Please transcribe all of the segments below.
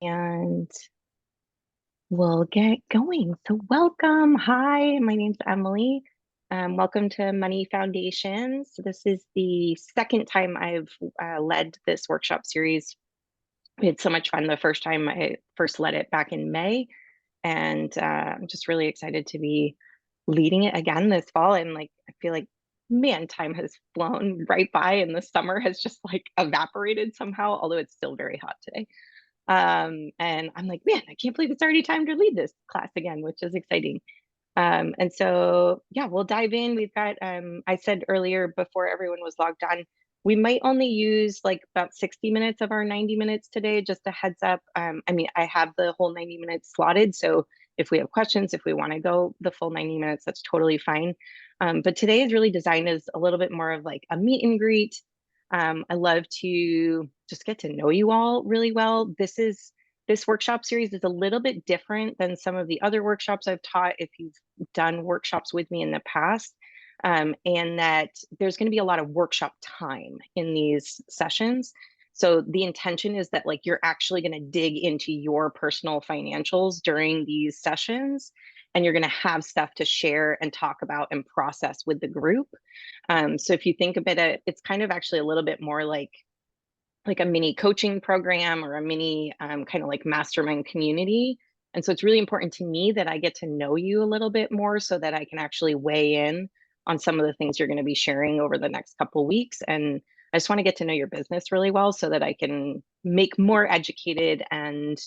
and we'll get going. So welcome. Hi, my name's Emily. Welcome to Money Foundations. This is the second time I've led this workshop series. We had so much fun the first time I first led it back in May, and I'm just really excited to be leading it again this fall. And like, I feel like, man, time has flown right by, and the summer has just like evaporated somehow, although it's still very hot today. And I'm like, man, I can't believe it's already time to lead this class again, which is exciting. And so, yeah, we'll dive in. We've got, I said earlier before everyone was logged on, we might only use like about 60 minutes of our 90 minutes today, just a heads up. I mean, I have the whole 90 minutes slotted. So if we have questions, if we want to go the full 90 minutes, that's totally fine. But today is really designed as a little bit more of like a meet and greet. I love to just get to know you all really well. This workshop series is a little bit different than some of the other workshops I've taught if you've done workshops with me in the past. And that there's going to be a lot of workshop time in these sessions. So the intention is that like you're actually going to dig into your personal financials during these sessions, and you're going to have stuff to share and talk about and process with the group. So if you think about it, it's kind of actually a little bit more like a mini coaching program or a mini kind of like mastermind community. And so it's really important to me that I get to know you a little bit more so that I can actually weigh in on some of the things you're going to be sharing over the next couple of weeks. And I just want to get to know your business really well so that I can make more educated and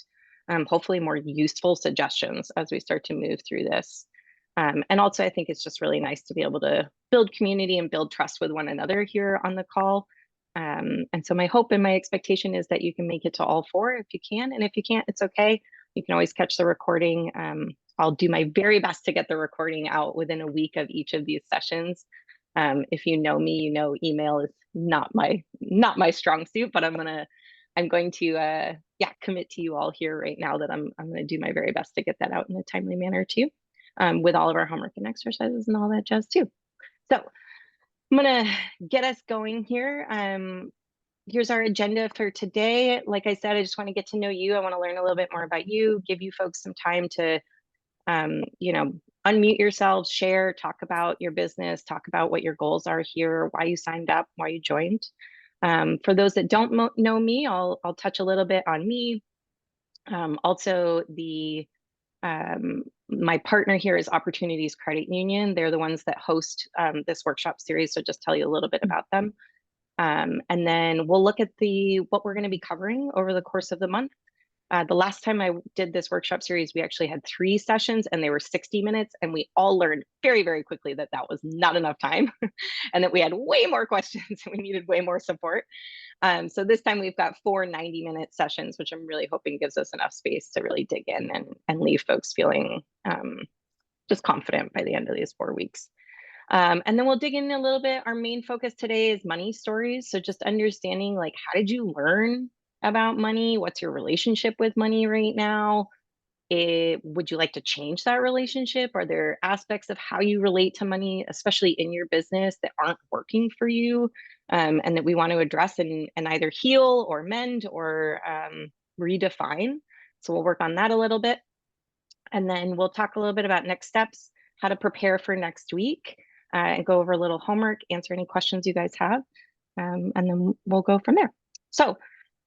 hopefully more useful suggestions as we start to move through this. And also, I think it's just really nice to be able to build community and build trust with one another here on the call. And so my hope and my expectation is that you can make it to all four if you can. And if you can't, it's okay. You can always catch the recording. I'll do my very best to get the recording out within a week of each of these sessions. If you know me, you know email is not my strong suit, but I'm going to yeah, commit to you all here right now that I'm going to do my very best to get that out in a timely manner too, with all of our homework and exercises and all that jazz too. So I'm gonna get us going here. Here's our agenda for today. Like I said, I just want to get to know you. I want to learn a little bit more about you, give you folks some time to, you know, unmute yourselves, share, talk about your business, talk about what your goals are here, why you signed up, why you joined. For those that don't know me, I'll touch a little bit on me. Also, my partner here is Opportunities Credit Union. They're the ones that host this workshop series, so just tell you a little bit about them. And then we'll look at what we're going to be covering over the course of the month. The last time I did this workshop series, we actually had 3 sessions and they were 60 minutes. And we all learned very, very quickly that that was not enough time and that we had way more questions and we needed way more support. So this time we've got 4 90-minute sessions, which I'm really hoping gives us enough space to really dig in and leave folks feeling just confident by the end of these 4 weeks. And then we'll dig in a little bit. Our main focus today is money stories. So just understanding like, how did you learn about money? What's your relationship with money right now? Would you like to change that relationship? Are there aspects of how you relate to money, especially in your business, that aren't working for you, and that we want to address and either heal or mend or redefine? So we'll work on that a little bit. And then we'll talk a little bit about next steps, how to prepare for next week, and go over a little homework, answer any questions you guys have, and then we'll go from there. So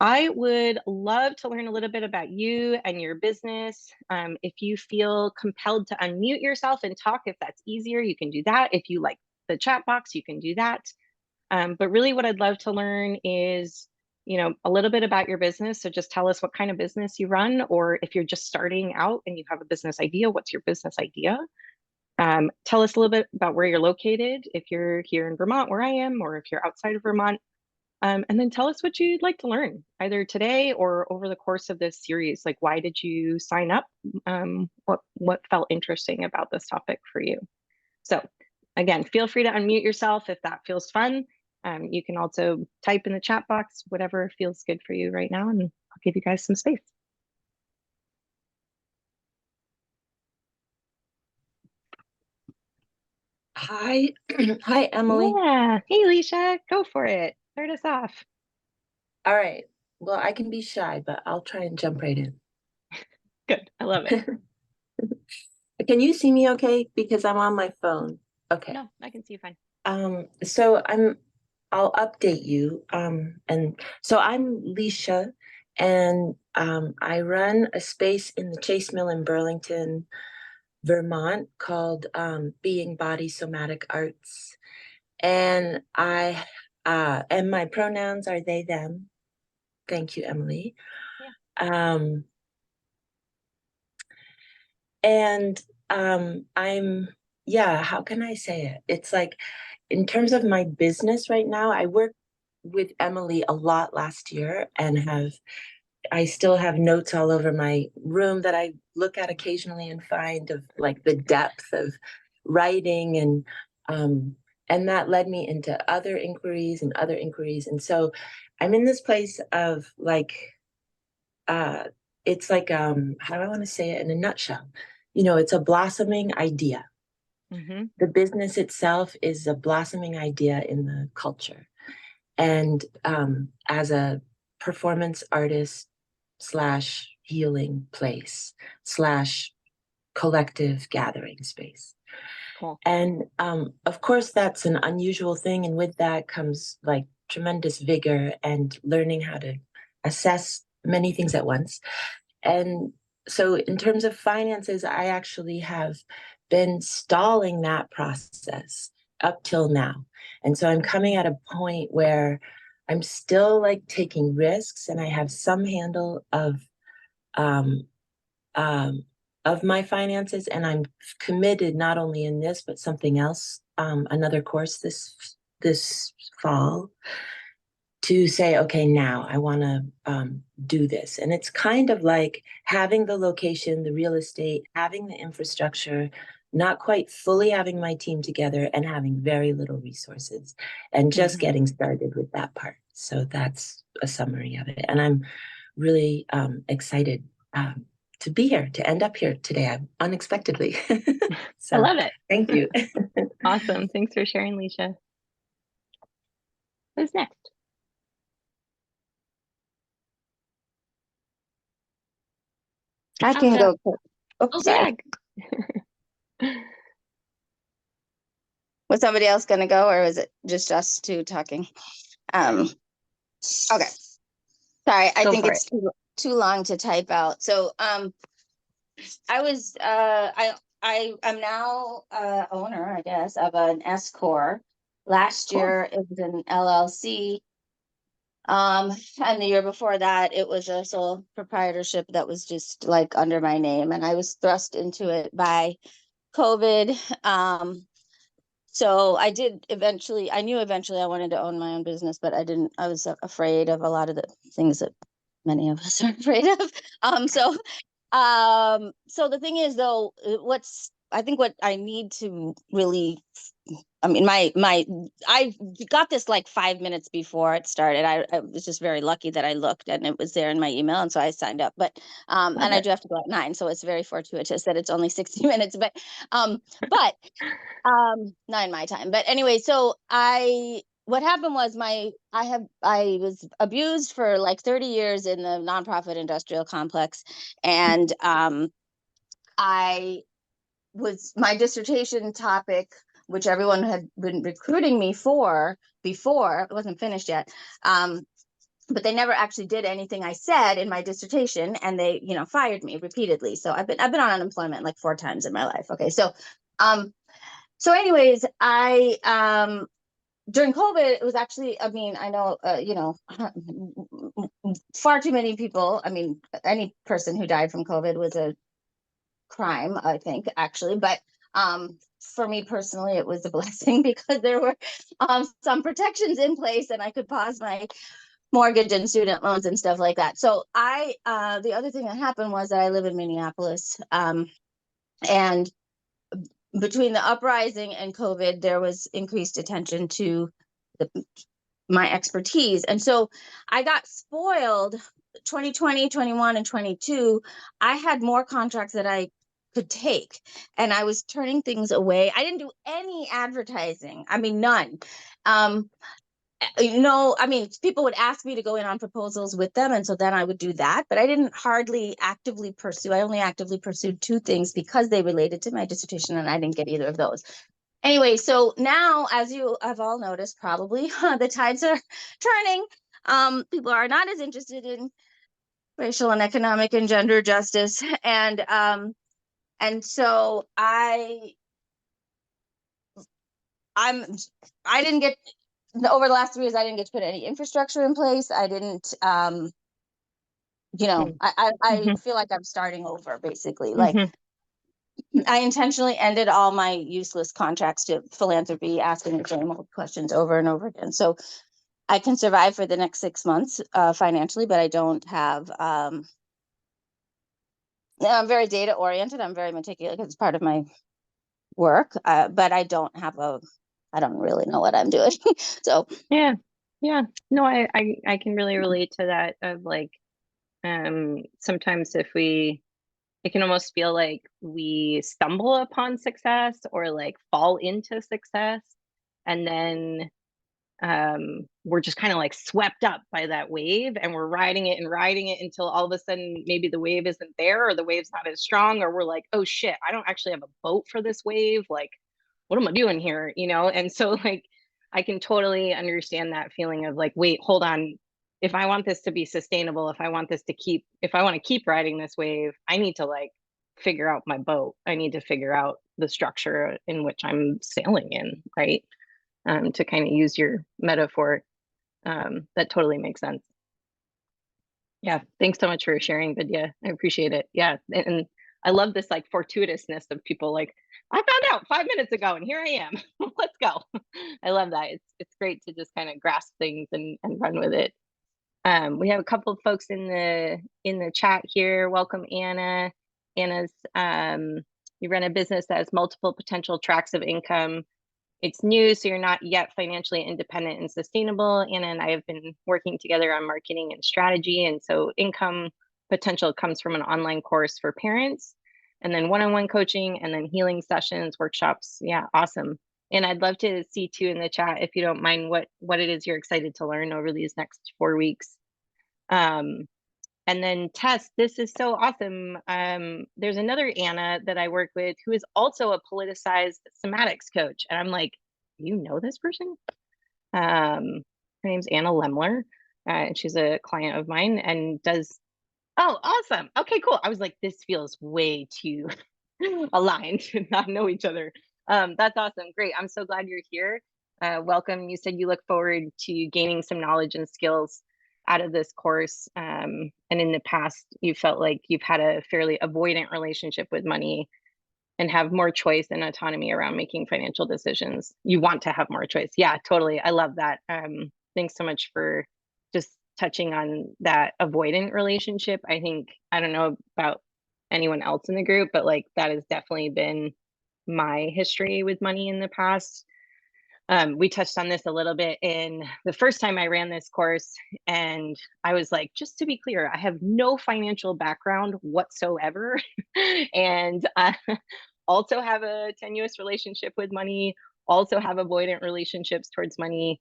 I would love to learn a little bit about you and your business. If you feel compelled to unmute yourself and talk, if that's easier, you can do that. If you like the chat box, you can do that. But really what I'd love to learn is, you know, a little bit about your business. So just tell us what kind of business you run, or if you're just starting out and you have a business idea, what's your business idea? Tell us a little bit about where you're located, if you're here in Vermont, where I am, or if you're outside of Vermont. And then tell us what you'd like to learn, either today or over the course of this series. Like, why did you sign up? What felt interesting about this topic for you? So again, feel free to unmute yourself if that feels fun. You can also type in the chat box, whatever feels good for you right now, and I'll give you guys some space. Hi, Emily. Yeah. Hey, Alicia, go for it. Start us off. All right. Well, I can be shy, but I'll try and jump right in. Good. I love it. Can you see me okay? Because I'm on my phone. Okay. No, I can see you fine. So I'll update you. And so I'm Leisha, and I run a space in the Chase Mill in Burlington, Vermont called Being Body Somatic Arts. And and my pronouns are they, them. Thank you, Emily. Yeah. Um, and yeah, how can I say it? It's like, in terms of my business right now, I worked with Emily a lot last year and I still have notes all over my room that I look at occasionally and find of like the depth of writing and that led me into other inquiries and other inquiries. And so I'm in this place of like uh it's like how do I want to say it in a nutshell? You know, it's a blossoming idea. Mm-hmm. The business itself is a blossoming idea in the culture. And as a performance artist slash healing place slash collective gathering space. Cool. And of course, that's an unusual thing. And with that comes like tremendous vigor and learning how to assess many things at once. And so, in terms of finances, I actually have been stalling that process up till now. And so, I'm coming at a point where I'm still like taking risks and I have some handle um, of my finances. And I'm committed not only in this, but something else, another course this fall to say, okay, now I want to do this. And it's kind of like having the location, the real estate, having the infrastructure, not quite fully having my team together and having very little resources and just Mm-hmm. getting started with that part. So that's a summary of it. And I'm really excited to be here, to end up here today unexpectedly. I So love it. thank you. Awesome. Thanks for sharing, Leisha. Who's next? I Oh, can go. Oh, oh sorry. yeah. Was somebody else going to go, or was it just us two talking? Okay. Sorry, I Go think for it. it's too long to type out. So, I was, I'm now owner, I guess, of an S corp. Last Cool. year it was an LLC. And the year before that, it was a sole proprietorship that was just like under my name, and I was thrust into it by COVID. So I did eventually, I knew eventually I wanted to own my own business, but I was afraid of a lot of the things that many of us are afraid of. So so the thing is though, I think what I need to really, I mean, I got this like 5 minutes before it started. I was just very lucky that I looked and it was there in my email, and so I signed up. But Love and I it. do have to go at 9, so it's very fortuitous that it's only 60 minutes. But 9 my time. But anyway, so what happened was I was abused for like 30 years in the nonprofit industrial complex, and I was my dissertation topic, which everyone had been recruiting me for before. It wasn't finished yet. But they never actually did anything I said in my dissertation, and they, fired me repeatedly. So I've been on unemployment like 4 times in my life. Okay, so anyways, I during COVID, it was actually, I mean, I know, far too many people. I mean, any person who died from COVID was a crime, I think, actually. But for me personally, it was a blessing because there were some protections in place, and I could pause my mortgage and student loans and stuff like that. So the other thing that happened was that I live in Minneapolis, and between the uprising and COVID, there was increased attention to my expertise. And so I got spoiled 2020, 21, and 22. I had more contracts that I could take, and I was turning things away. I didn't do any advertising. I mean, none. Um, I mean, people would ask me to go in on proposals with them, and so then I would do that, but I didn't hardly actively pursue. I only actively pursued 2 things because they related to my dissertation, and I didn't get either of those. Anyway, so now, as you have all noticed, probably the tides are turning. People are not as interested in racial and economic and gender justice, and so I didn't get, over the last 3 years, I didn't get to put any infrastructure in place. I didn't, I feel like I'm starting over, basically. Like, I intentionally ended all my useless contracts to philanthropy, asking the same old questions over and over again. So I can survive for the next 6 months financially, but I don't have, I'm very data oriented. I'm very meticulous because it's part of my work, but I don't really know what I'm doing. So Yeah. Yeah. No, I can really relate to that of like, sometimes it can almost feel like we stumble upon success or like fall into success. And then we're just kind of like swept up by that wave and we're riding it and riding it until all of a sudden maybe the wave isn't there or the wave's not as strong or we're like, oh shit, I don't actually have a boat for this wave. Like, what am I doing here? And so like I can totally understand that feeling of like, wait, hold on. If I want this to be sustainable, if I want to keep riding this wave, I need to like figure out my boat. I need to figure out the structure in which I'm sailing in, right? To kind of use your metaphor. That totally makes sense. Yeah, thanks so much for sharing, Vidya. I appreciate it. Yeah, and I love this like fortuitousness of people like, I found out 5 minutes ago and here I am. Let's go. I love that. It's great to just kind of grasp things and run with it. We have a couple of folks in the chat here. Welcome, Anna. Anna's you run a business that has multiple potential tracks of income. It's new, so you're not yet financially independent and sustainable. Anna and I have been working together on marketing and strategy. And so income potential comes from an online course for parents, and then one-on-one coaching, and then healing sessions, workshops. Yeah, awesome. And I'd love to see too in the chat, if you don't mind, what it is you're excited to learn over these next 4 weeks. And then Tess, this is so awesome. There's another Anna that I work with who is also a politicized somatics coach. And I'm like, you know this person? Her name's Anna Lemler, and she's a client of mine and oh, awesome. Okay, cool. I was like, this feels way too aligned to not know each other. That's awesome. Great. I'm so glad you're here. Welcome. You said you look forward to gaining some knowledge and skills out of this course. And in the past, you felt like you've had a fairly avoidant relationship with money and have more choice and autonomy around making financial decisions. You want to have more choice. Yeah, totally. I love that. Thanks so much for just touching on that avoidant relationship. I don't know about anyone else in the group, but like that has definitely been my history with money in the past. We touched on this a little bit in the first time I ran this course, and I was like, just to be clear, I have no financial background whatsoever, and I also have a tenuous relationship with money, also have avoidant relationships towards money,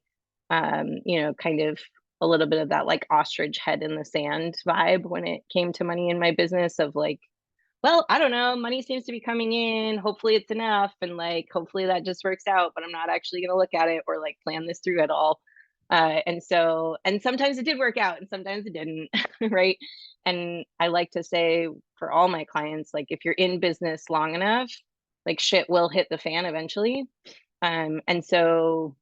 kind of a little bit of that like ostrich head in the sand vibe when it came to money in my business of like, well, I don't know, money seems to be coming in. Hopefully it's enough. And like, hopefully that just works out, but I'm not actually going to look at it or like plan this through at all. And sometimes it did work out and sometimes it didn't. Right. And I like to say for all my clients, like, if you're in business long enough, like shit will hit the fan eventually. And so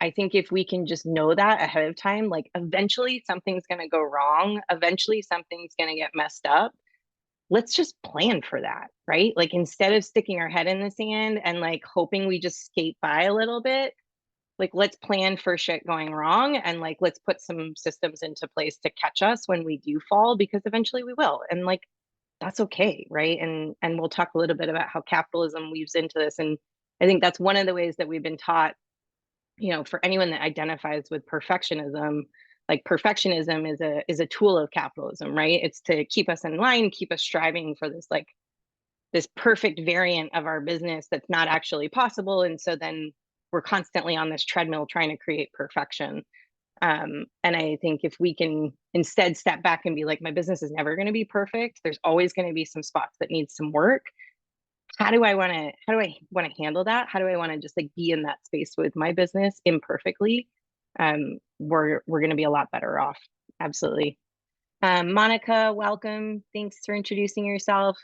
I think if we can just know that ahead of time, like eventually something's going to go wrong. Eventually something's going to get messed up. Let's just plan for that, right? Like instead of sticking our head in the sand and like hoping we just skate by a little bit, like let's plan for shit going wrong and like let's put some systems into place to catch us when we do fall, because eventually we will. And like that's okay, right? And we'll talk a little bit about how capitalism weaves into this. And I think that's one of the ways that we've been taught, for anyone that identifies with perfectionism, like perfectionism is a tool of capitalism, right? It's to keep us in line, keep us striving for this perfect variant of our business that's not actually possible. And so then we're constantly on this treadmill trying to create perfection. And I think if we can instead step back and be like, my business is never going to be perfect. There's always going to be some spots that need some work. How do I want to handle that? How do I want to just like be in that space with my business imperfectly? We're going to be a lot better off. Absolutely. Monica, welcome. Thanks for introducing yourself.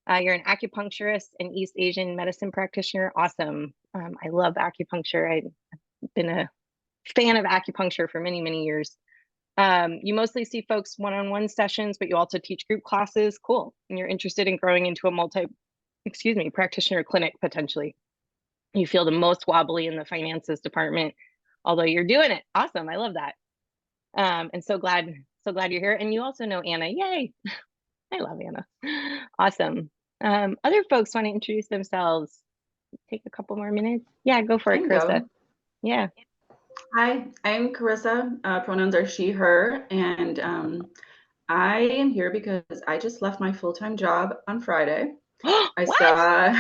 You're an acupuncturist and East Asian medicine practitioner. Awesome. I love acupuncture. I've been a fan of acupuncture for many, many years. You mostly see folks one-on-one sessions, but you also teach group classes. Cool. And you're interested in growing into a practitioner clinic potentially. You feel the most wobbly in the finances department, although you're doing it. Awesome. I love that. And so glad you're here. And you also know Anna. Yay. I love Anna. Awesome. Other folks want to introduce themselves. Take a couple more minutes. Yeah, go for it, Carissa. Yeah. Hi, I'm Carissa. Pronouns are she, her, and I am here because I just left my full-time job on Friday. I saw.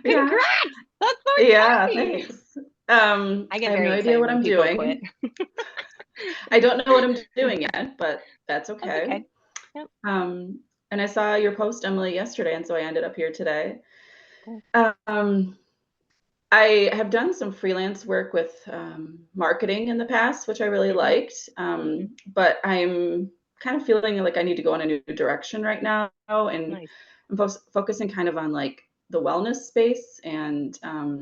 Congrats! That's so yeah, exciting. thanks. I have no idea what I'm doing. I don't know what I'm doing yet, but that's okay. That's okay. Yep. And I saw your post, Emily, yesterday, and so I ended up here today. Cool. I have done some freelance work with marketing in the past, which I really liked, but I'm kind of feeling like I need to go in a new direction right now, and Nice. I'm focusing kind of on like the wellness space, and I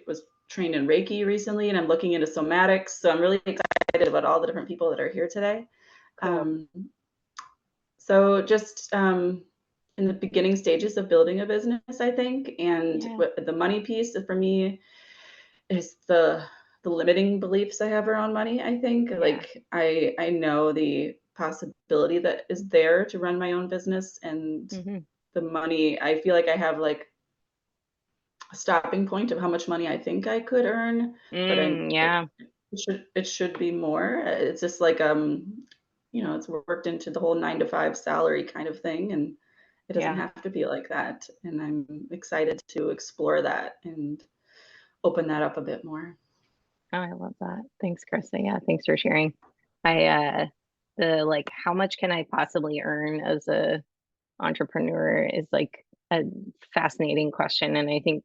was trained in Reiki recently, and I'm looking into somatics, so I'm really excited about all the different people that are here today. Cool. So just in the beginning stages of building a business, I think, and the money piece for me is the limiting beliefs I have around money. I think like I know the possibility that is there to run my own business, and the money, I feel like I have like a stopping point of how much money I think I could earn, but it should be more. It's just like it's worked into the whole 9-to-5 salary kind of thing, and it doesn't have to be like that. And I'm excited to explore that and open that up a bit more. Oh, I love that. Thanks, Krista. Yeah, thanks for sharing. The like, how much can I possibly earn as a entrepreneur is like a fascinating question. And I think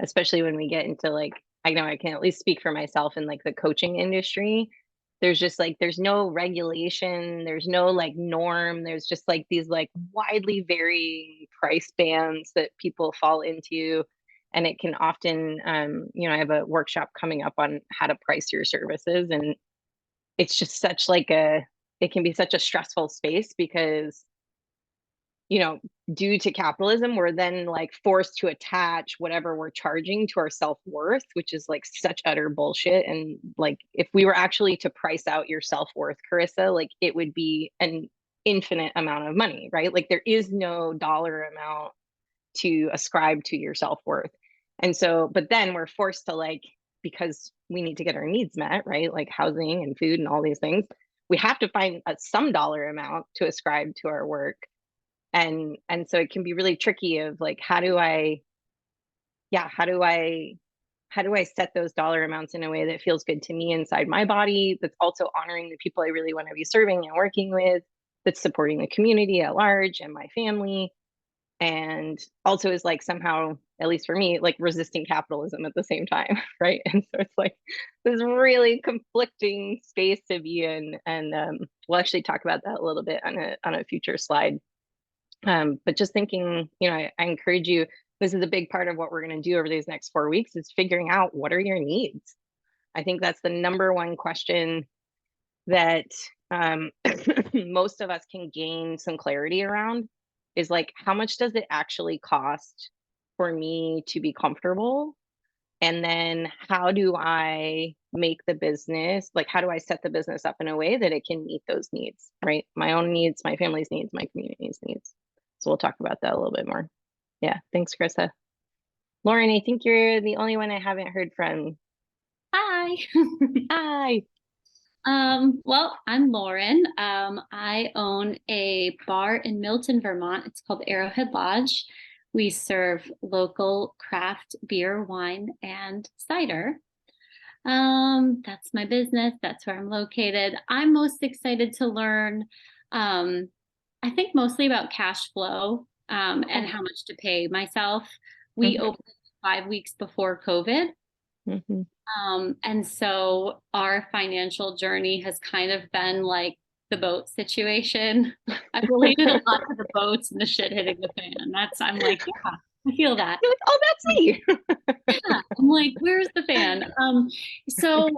especially when we get into like, I know I can at least speak for myself in like the coaching industry. There's just like, there's no regulation, there's no like norm, there's just like these like widely varying price bands that people fall into. And it can often, I have a workshop coming up on how to price your services. And it's just such like it can be such a stressful space because due to capitalism, we're then like forced to attach whatever we're charging to our self-worth, which is like such utter bullshit. And like, if we were actually to price out your self-worth, Carissa, like it would be an infinite amount of money, right? Like there is no dollar amount to ascribe to your self-worth. And so, but then we're forced to like, because we need to get our needs met, right? Like housing and food and all these things, we have to find some dollar amount to ascribe to our work. And so it can be really tricky of like, how do I set those dollar amounts in a way that feels good to me inside my body, that's also honoring the people I really want to be serving and working with, that's supporting the community at large and my family, and also is like somehow, at least for me, like resisting capitalism at the same time, right? And so it's like this really conflicting space to be in, and we'll actually talk about that a little bit on a future slide. But just thinking, I encourage you, this is a big part of what we're going to do over these next 4 weeks, is figuring out what are your needs. I think that's the number one question that most of us can gain some clarity around, is like, how much does it actually cost for me to be comfortable? And then how do I make the business, like, how do I set the business up in a way that it can meet those needs, right? My own needs, my family's needs, my community's needs. So we'll talk about that a little bit more. Yeah, thanks, Krista. Lauren, I think you're the only one I haven't heard from. Hi. Hi. Well, I'm Lauren. I own a bar in Milton, Vermont. It's called Arrowhead Lodge. We serve local craft beer, wine, and cider. That's my business. That's where I'm located. I'm most excited to learn, I think mostly about cash flow, and how much to pay myself. We Mhm. opened 5 weeks before COVID. Mhm. And so our financial journey has kind of been like the boat situation. I've related a lot to the boats and the shit hitting the fan. I'm like, yeah, I feel that. You're like, oh, that's me. Yeah, I'm like, where's the fan? So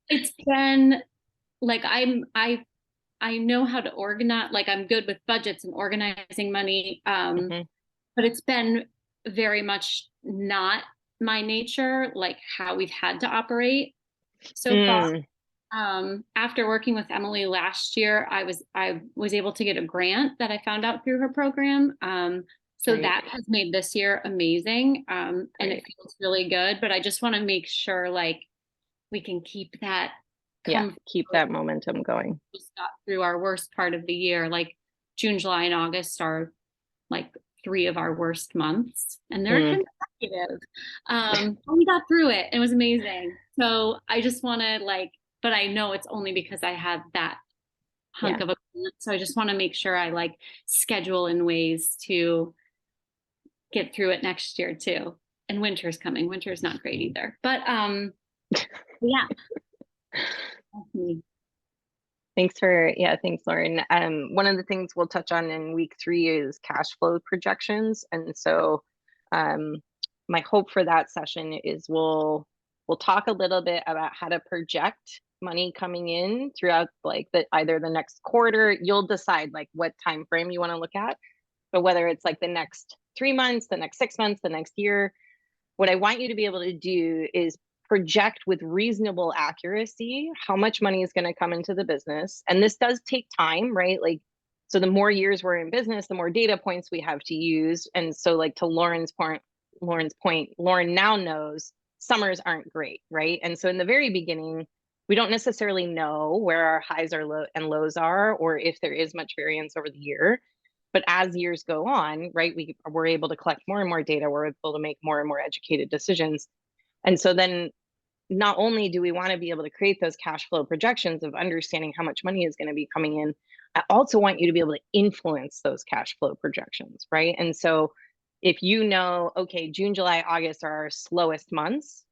it's been like I know how to organize, like I'm good with budgets and organizing money. Mhm. But it's been very much not my nature, like how we've had to operate so far. After working with Emily last year, I was able to get a grant that I found out through her program. So Great. that has made this year amazing. And it Great. feels really good. But I just want to make sure like we can keep that Yeah, comfort. keep that momentum going. Just got through our worst part of the year. Like June, July, and August are like 3 of our worst months, and they're consecutive. But we got through it. It was amazing. So I just want to like, but I know it's only because I have that hunk Yeah. of a grant. So I just want to make sure I like schedule in ways to get through it next year too. And winter's coming. Winter's not great either. But yeah. That's me. Thanks, Lauren. One of the things we'll touch on in week 3 is cash flow projections. And so my hope for that session is we'll talk a little bit about how to project money coming in throughout like either the next quarter. You'll decide like what time frame you want to look at, but whether it's like the next 3 months, the next 6 months, the next year, what I want you to be able to do is project with reasonable accuracy how much money is going to come into the business. And this does take time, right? Like, so the more years we're in business, the more data points we have to use. And so, like to Lauren's point, Lauren now knows summers aren't great, right? And so in the very beginning, we don't necessarily know where our highs are and lows are, or if there is much variance over the year. But as years go on, right, we're able to collect more and more data. We're able to make more and more educated decisions. And so then not only do we want to be able to create those cash flow projections of understanding how much money is going to be coming in, I also want you to be able to influence those cash flow projections, right? And so if you know, okay, June, July, August are our slowest months,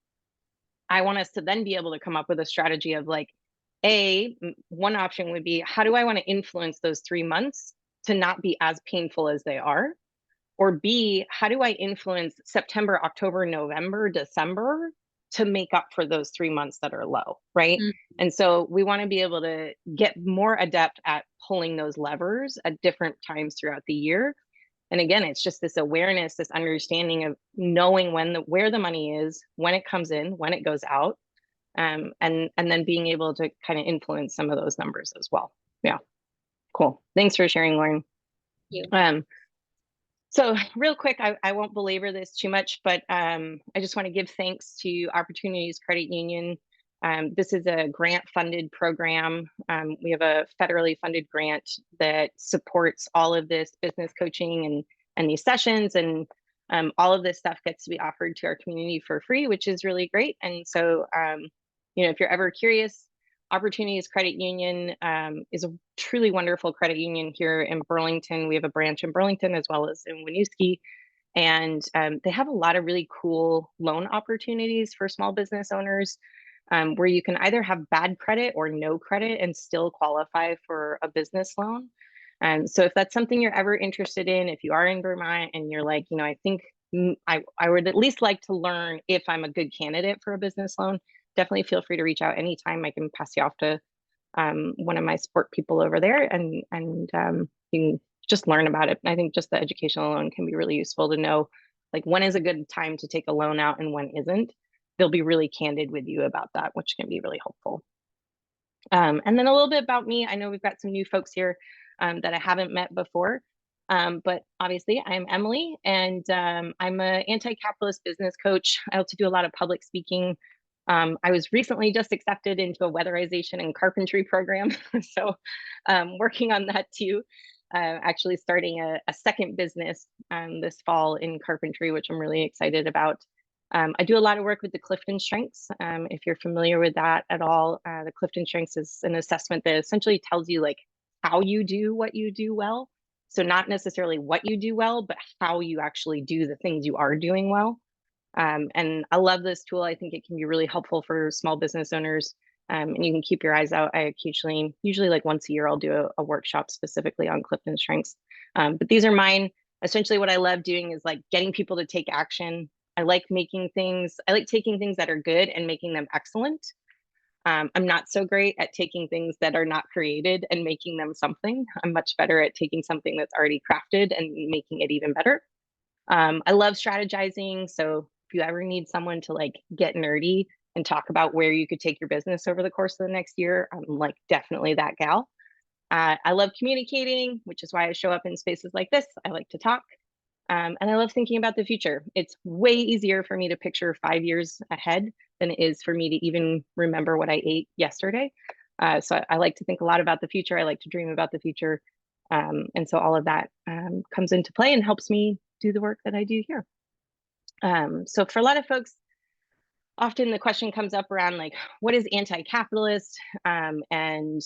I want us to then be able to come up with a strategy of like, one option would be, how do I want to influence those 3 months to not be as painful as they are? Or B, how do I influence September, October, November, December to make up for those 3 months that are low, right? And so we want to be able to get more adept at pulling those levers at different times throughout the year. And again, it's just this awareness, this understanding of knowing where the money is, when it comes in, when it goes out, and then being able to kind of influence some of those numbers as well. Yeah, cool. Thanks for sharing, Lauren. Thank you. So real quick, I won't belabor this too much, but I just want to give thanks to Opportunities Credit Union. This is a grant-funded program. We have a federally funded grant that supports all of this business coaching and these sessions, and all of this stuff gets to be offered to our community for free, which is really great. And so, if you're ever curious, Opportunities Credit Union is a truly wonderful credit union here in Burlington. We have a branch in Burlington as well as in Winooski. And they have a lot of really cool loan opportunities for small business owners where you can either have bad credit or no credit and still qualify for a business loan. So if that's something you're ever interested in, if you are in Vermont and you're like, I think I would at least like to learn if I'm a good candidate for a business loan, definitely feel free to reach out anytime. I can pass you off to one of my support people over there, and you can just learn about it. I think just the educational loan can be really useful to know, like when is a good time to take a loan out and when isn't. They'll be really candid with you about that, which can be really helpful. And then a little bit about me. I know we've got some new folks here that I haven't met before. But obviously I'm Emily, and I'm an anti-capitalist business coach. I also do a lot of public speaking. I was recently just accepted into a weatherization and carpentry program, so working on that too. actually starting a second business this fall in carpentry, which I'm really excited about. I do a lot of work with the Clifton Strengths. If you're familiar with that at all, the Clifton Strengths is an assessment that essentially tells you like how you do what you do well. So not necessarily what you do well, but how you actually do the things you are doing well. And I love this tool. I think it can be really helpful for small business owners. And you can keep your eyes out. I occasionally, usually like once a year, I'll do a workshop specifically on Clifton Strengths. But these are mine. Essentially what I love doing is like getting people to take action. I like taking things that are good and making them excellent. I'm not so great at taking things that are not created and making them something. I'm much better at taking something that's already crafted and making it even better. I love strategizing. So if you ever need someone to like get nerdy and talk about where you could take your business over the course of the next year, I'm like definitely that gal. I love communicating, which is why I show up in spaces like this. I like to talk. And I love thinking about the future. It's way easier for me to picture 5 years ahead than it is for me to even remember what I ate yesterday. So I like to think a lot about the future. I like to dream about the future. And so all of that comes into play and helps me do the work that I do here. So for a lot of folks, often the question comes up around like, what is anti-capitalist and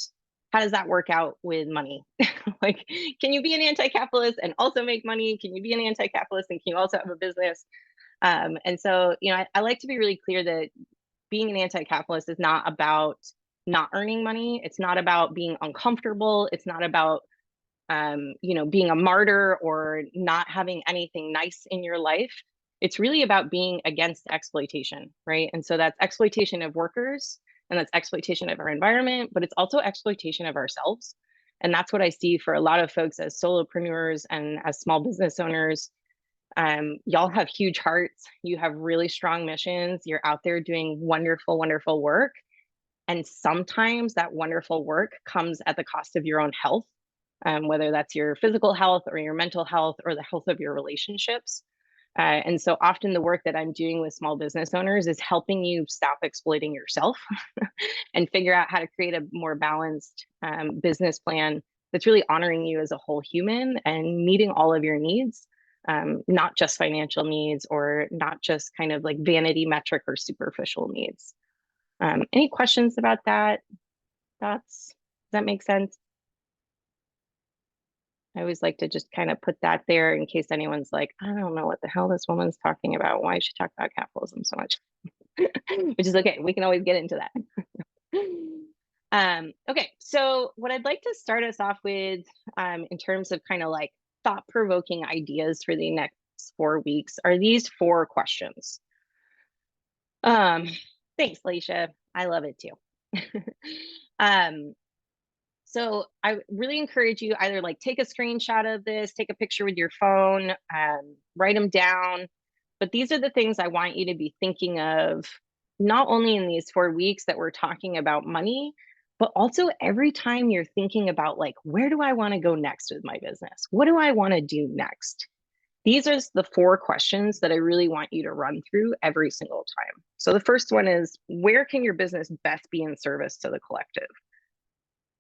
how does that work out with money? Like, can you be an anti-capitalist and also make money? Can you be an anti-capitalist and can you also have a business? And so, you know, I like to be really clear that being an anti-capitalist is not about not earning money. It's not about being uncomfortable. It's not about you know, being a martyr or not having anything nice in your life. It's really about being against exploitation, right? And so that's exploitation of workers and that's exploitation of our environment, but it's also exploitation of ourselves. And that's what I see for a lot of folks as solopreneurs and as small business owners. Y'all have huge hearts. You have really strong missions. You're out there doing wonderful, wonderful work. And sometimes that wonderful work comes at the cost of your own health, whether that's your physical health or your mental health or the health of your relationships. And so often the work that I'm doing with small business owners is helping you stop exploiting yourself and figure out how to create a more balanced business plan that's really honoring you as a whole human and meeting all of your needs, not just financial needs or not just kind of like vanity metric or superficial needs. Any questions about that? Thoughts? Does that make sense? I always like to just kind of put that there in case anyone's like, I don't know what the hell this woman's talking about. Why is she talking about capitalism so much? Which is okay. We can always get into that. Okay, so what I'd like to start us off with in terms of kind of like thought-provoking ideas for the next 4 weeks are these 4 questions. Thanks, Laisha. I love it too. So I really encourage you either like take a screenshot of this, take a picture with your phone, write them down. But these are the things I want you to be thinking of, not only in these 4 weeks that we're talking about money, but also every time you're thinking about like, where do I want to go next with my business? What do I want to do next? These are the 4 questions that I really want you to run through every single time. So the first one is, where can your business best be in service to the collective?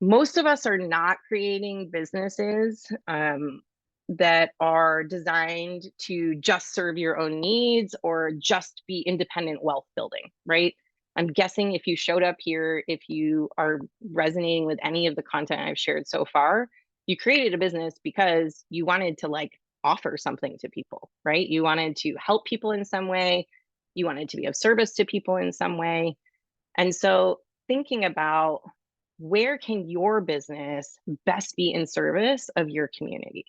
Most of us are not creating businesses that are designed to just serve your own needs or just be independent wealth building, right? I'm guessing if you showed up here, if you are resonating with any of the content I've shared so far, you created a business because you wanted to like offer something to people, right? You wanted to help people in some way. You wanted to be of service to people in some way. And so thinking about where can your business best be in service of your community,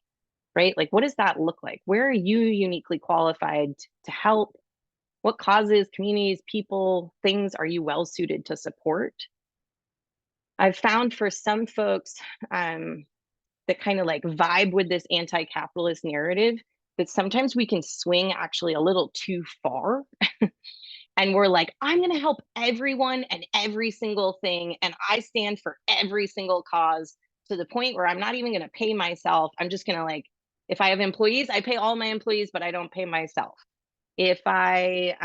right? Like, what does that look like? Where are you uniquely qualified to help? What causes, communities, people, things are you well suited to support? I've found for some folks that kind of like vibe with this anti-capitalist narrative that sometimes we can swing actually a little too far. And we're like, I'm going to help everyone and every single thing. And I stand for every single cause to the point where I'm not even going to pay myself. I'm just going to like, if I have employees, I pay all my employees, but I don't pay myself. If I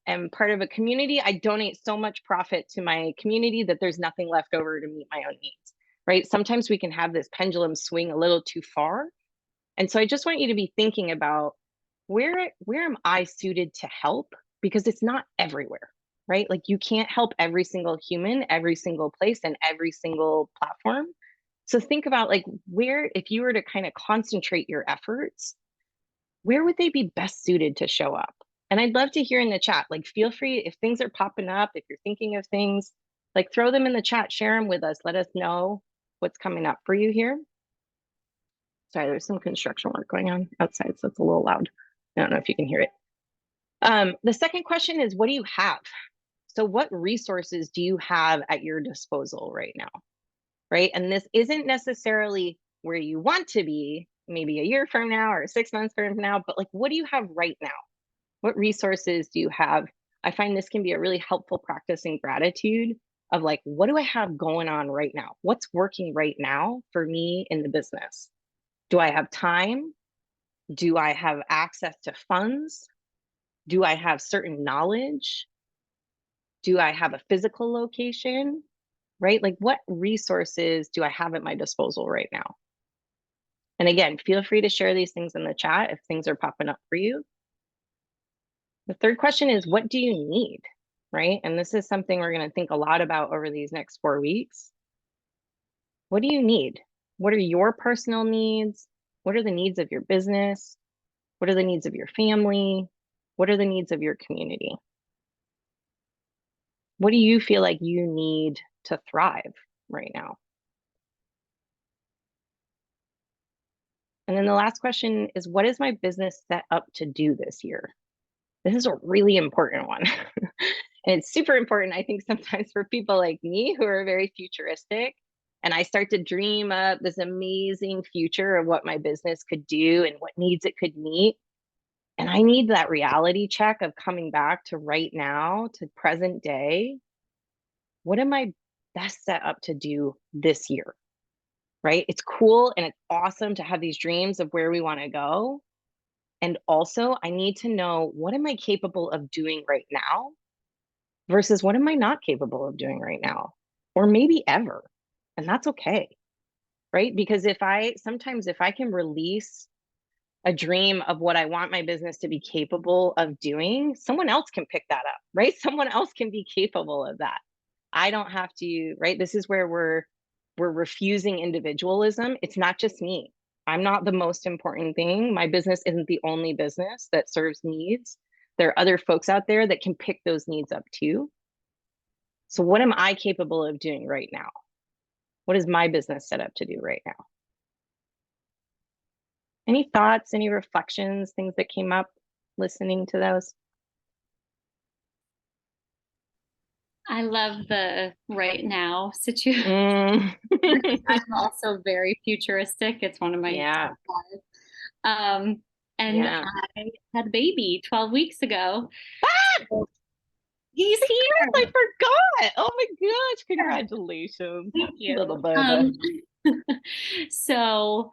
am part of a community, I donate so much profit to my community that there's nothing left over to meet my own needs. right? Sometimes we can have this pendulum swing a little too far. And so I just want you to be thinking about where am I suited to help? Because it's not everywhere, right? Like you can't help every single human, every single place, and every single platform. So think about like where, if you were to kind of concentrate your efforts, where would they be best suited to show up? And I'd love to hear in the chat, like feel free if things are popping up, if you're thinking of things, like throw them in the chat, share them with us. Let us know what's coming up for you here. Sorry, there's some construction work going on outside, so it's a little loud. I don't know if you can hear it. The second question is, what do you have? So what resources do you have at your disposal right now, right? And this isn't necessarily where you want to be, maybe a year from now or 6 months from now, but like, what do you have right now? What resources do you have? I find this can be a really helpful practice in gratitude of like, what do I have going on right now? What's working right now for me in the business? Do I have time? Do I have access to funds? Do I have certain knowledge? Do I have a physical location? Right? Like what resources do I have at my disposal right now? And again, feel free to share these things in the chat if things are popping up for you. The third question is, what do you need? Right? And this is something we're going to think a lot about over these next 4 weeks. What do you need? What are your personal needs? What are the needs of your business? What are the needs of your family? What are the needs of your community? What do you feel like you need to thrive right now? And then the last question is, what is my business set up to do this year? This is a really important one. And it's super important, I think, sometimes for people like me who are very futuristic. And I start to dream up this amazing future of what my business could do and what needs it could meet. And I need that reality check of coming back to right now, to present day. What am I best set up to do this year? Right? It's cool and it's awesome to have these dreams of where we want to go. And also, I need to know, what am I capable of doing right now versus what am I not capable of doing right now? Or maybe ever. And that's okay. Right? Because sometimes if I can release a dream of what I want my business to be capable of doing, someone else can pick that up, right? Someone else can be capable of that. I don't have to, right? This is where we're refusing individualism. It's not just me. I'm not the most important thing. My business isn't the only business that serves needs. There are other folks out there that can pick those needs up too. So what am I capable of doing right now? What is my business set up to do right now? Any thoughts, any reflections, things that came up listening to those? I love the right now situation. I'm also very futuristic. It's one of my top 5. And I had a baby 12 weeks ago. So he's here. I forgot. Oh my gosh. Congratulations. Thank you. Little Boba. So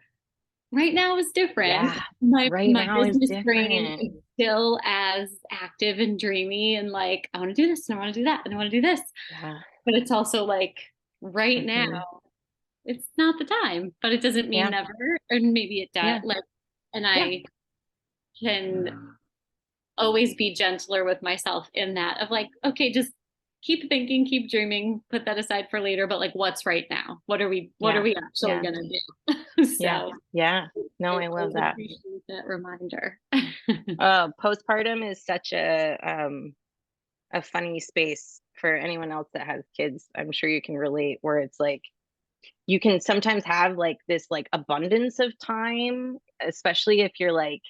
right now is different. Yeah, my now is business brain different. is still as active and dreamy and like, I want to do this and I want to do that and I want to do this. Yeah. But it's also like right now, it's not the time, but it doesn't mean never. And maybe it does. Like, and I can always be gentler with myself in that of like, okay, just keep thinking, keep dreaming, put that aside for later. But like, what's right now? What are we actually gonna do? So no, I love that. Appreciate that reminder. Postpartum is such a funny space for anyone else that has kids. I'm sure you can relate, where it's like you can sometimes have like this like abundance of time, especially if you're like,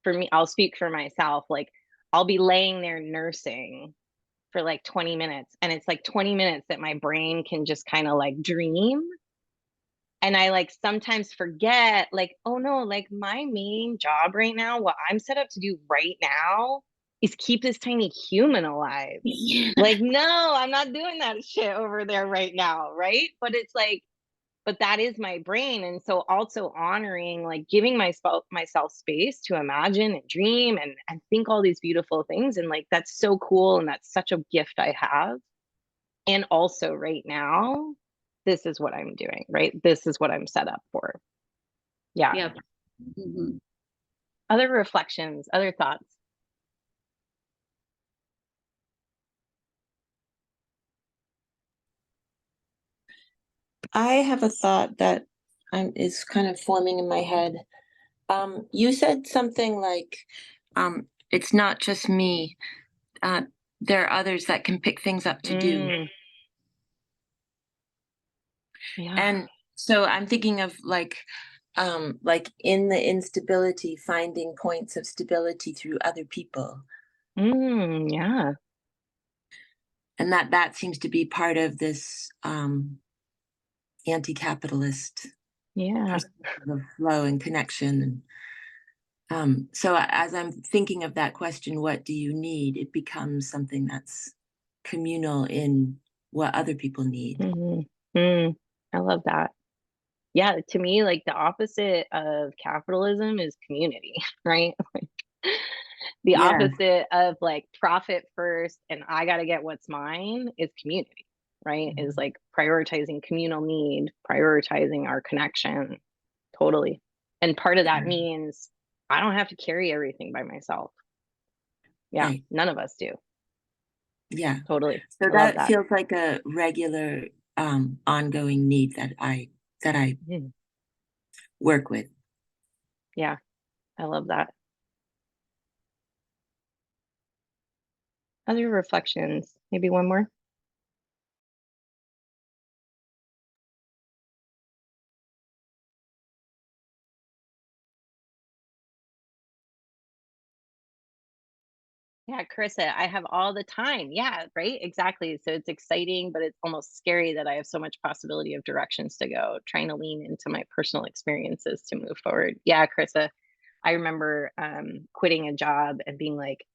for me, I'll speak for myself, like I'll be laying there nursing for like 20 minutes and it's like 20 minutes that my brain can just kind of like dream. And I like sometimes forget, like, oh no, like my main job right now, what I'm set up to do right now is keep this tiny human alive. Like, no, I'm not doing that shit over there right now. Right. But it's like, but that is my brain. And so also honoring, like giving myself space to imagine and dream and think all these beautiful things. And like, that's so cool. And that's such a gift I have. And also right now, this is what I'm doing, right? This is what I'm set up for. Yeah. Yep. Mhm. Other reflections, other thoughts? I have a thought that is kind of forming in my head. You said something like, "It's not just me. Uh, there are others that can pick things up to do." Mm, yeah. And so I'm thinking of like in the instability, finding points of stability through other people, Yeah. and that seems to be part of this anti-capitalist Yeah. perspective of flow and connection. And so as I'm thinking of that question, what do you need? It becomes something that's communal in what other people need. Mhm. Mm, I love that. Yeah, to me, like the opposite of capitalism is community, right? Like the Yeah, opposite of like profit first and I got to get what's mine is community, right? Is mhm, like prioritizing communal need, prioritizing our connection. Totally. And part of that yeah, means I don't have to carry everything by myself. Yeah, right. none of us do. Yeah. Totally. So I love that that. feels like a regular ongoing need that I Mhm. work with. Yeah, I love that. Other reflections, maybe one more. Yeah, Carissa, I have all the time. Yeah, right. Exactly. So it's exciting, but it's almost scary that I have so much possibility of directions to go, trying to lean into my personal experiences to move forward. Yeah, Carissa, I remember quitting a job and being like,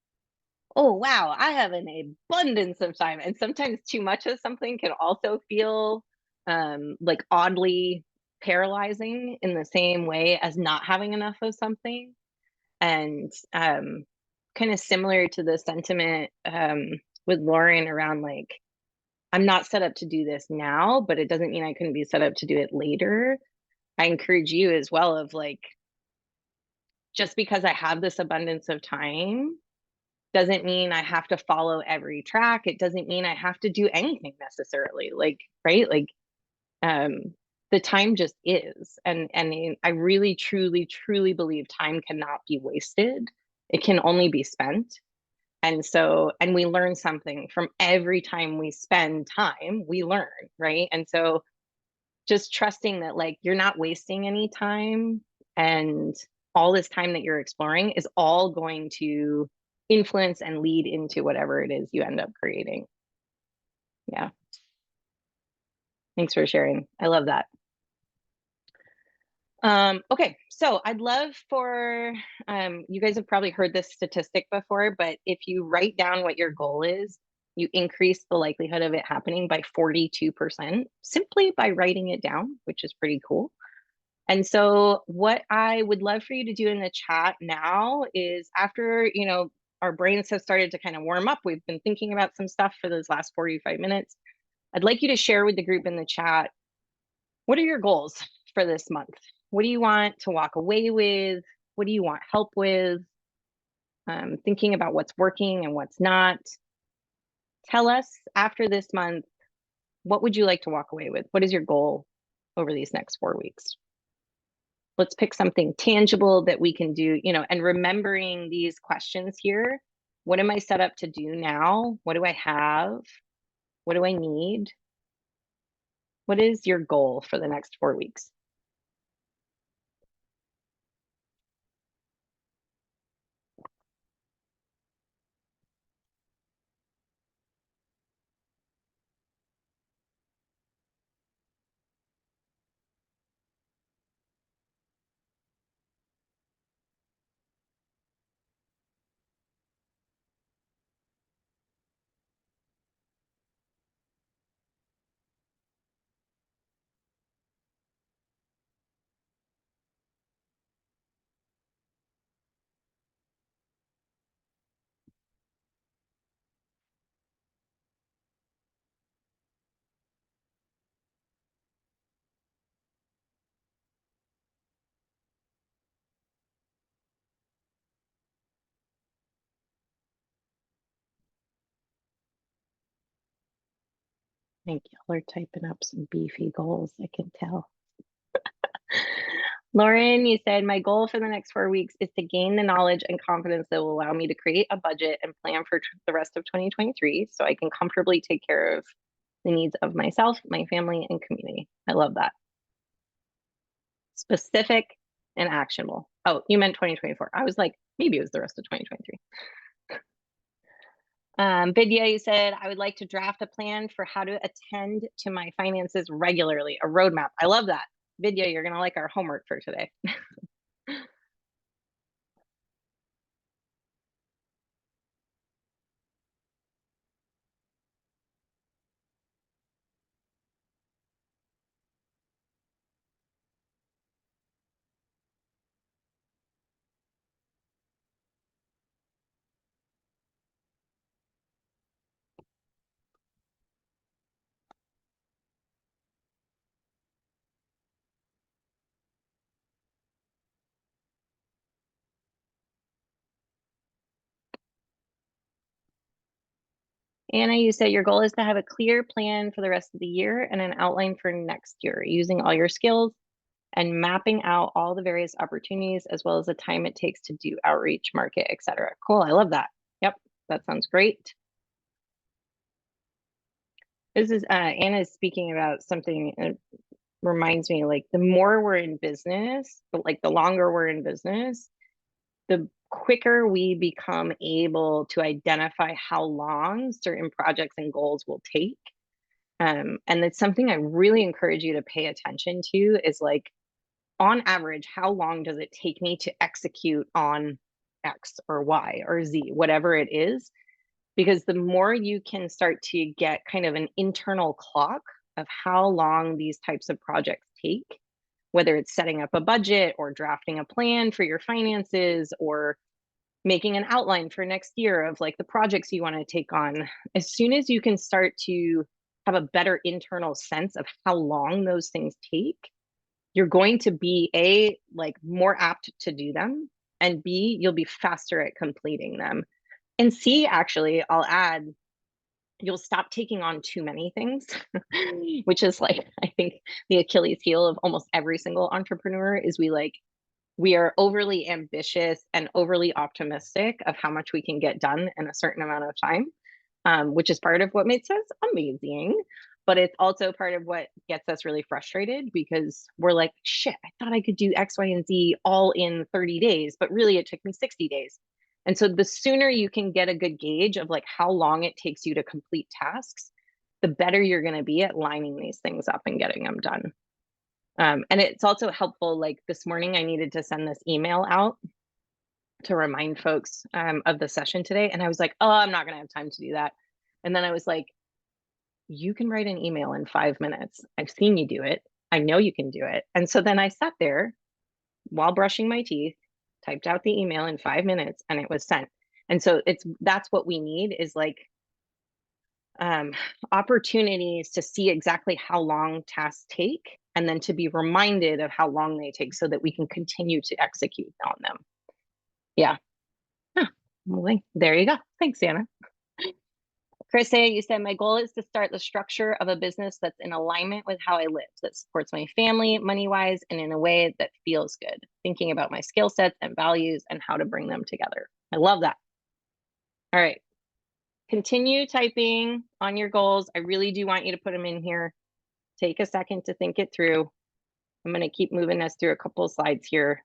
oh, wow, I have an abundance of time. And sometimes too much of something can also feel like oddly paralyzing in the same way as not having enough of something. And kind of similar to the sentiment with Lauren around like, I'm not set up to do this now, but it doesn't mean I couldn't be set up to do it later. I encourage you as well of like, just because I have this abundance of time doesn't mean I have to follow every track. It doesn't mean I have to do anything necessarily. Like, right? Like, um, the time just is. And I really, truly, truly believe time cannot be wasted. It can only be spent. And so, and we learn something from every time we spend time, we learn, right? And so just trusting that like you're not wasting any time and all this time that you're exploring is all going to influence and lead into whatever it is you end up creating. Yeah. Thanks for sharing. I love that. Okay, so I'd love for you guys have probably heard this statistic before, but if you write down what your goal is, you increase the likelihood of it happening by 42% simply by writing it down, which is pretty cool. And so what I would love for you to do in the chat now is after, our brains have started to kind of warm up, we've been thinking about some stuff for those last 45 minutes. I'd like you to share with the group in the chat, what are your goals for this month? What do you want to walk away with? What do you want help with? Thinking about what's working and what's not. Tell us after this month, what would you like to walk away with? What is your goal over these next 4 weeks? Let's pick something tangible that we can do, and remembering these questions here. What am I set up to do now? What do I have? What do I need? What is your goal for the next 4 weeks? Thank you. We're typing up some beefy goals, I can tell. Lauren, you said, my goal for the next 4 weeks is to gain the knowledge and confidence that will allow me to create a budget and plan for the rest of 2023 so I can comfortably take care of the needs of myself, my family, and community. I love that. Specific and actionable. Oh, you meant 2024. I was like, maybe it was the rest of 2023. Vidya, you said, I would like to draft a plan for how to attend to my finances regularly, a roadmap. I love that. Vidya, you're going to like our homework for today. Anna, you said your goal is to have a clear plan for the rest of the year and an outline for next year, using all your skills and mapping out all the various opportunities as well as the time it takes to do outreach, market, etc. Cool. I love that. Yep, that sounds great. This is Anna is speaking about something that reminds me, like, the more we're in business, but like the longer we're in business, the quicker we become able to identify how long certain projects and goals will take. And it's something I really encourage you to pay attention to is, like, on average, how long does it take me to execute on X or Y or Z, whatever it is? Because the more you can start to get kind of an internal clock of how long these types of projects take, whether it's setting up a budget or drafting a plan for your finances or making an outline for next year of like the projects you want to take on, as soon as you can start to have a better internal sense of how long those things take, you're going to be like more apt to do them, and B, you'll be faster at completing them. And C, actually, I'll add, you'll stop taking on too many things, which is, like, I think the Achilles heel of almost every single entrepreneur is we are overly ambitious and overly optimistic of how much we can get done in a certain amount of time, which is part of what makes us amazing. But it's also part of what gets us really frustrated because we're like, shit, I thought I could do X, Y, and Z all in 30 days, but really it took me 60 days. And so the sooner you can get a good gauge of like how long it takes you to complete tasks, the better you're going to be at lining these things up and getting them done. And it's also helpful, like this morning, I needed to send this email out to remind folks of the session today. And I was like, oh, I'm not going to have time to do that. And then I was like, you can write an email in 5 minutes. I've seen you do it. I know you can do it. And so then I sat there while brushing my teeth, typed out the email in 5 minutes, and it was sent. And so that's what we need is like opportunities to see exactly how long tasks take, and then to be reminded of how long they take so that we can continue to execute on them. Yeah. Huh. Well, there you go. Thanks, Anna. Chris A, you said, my goal is to start the structure of a business that's in alignment with how I live, that supports my family money-wise and in a way that feels good, thinking about my skill sets and values and how to bring them together. I love that. All right. Continue typing on your goals. I really do want you to put them in here. Take a second to think it through. I'm going to keep moving us through a couple of slides here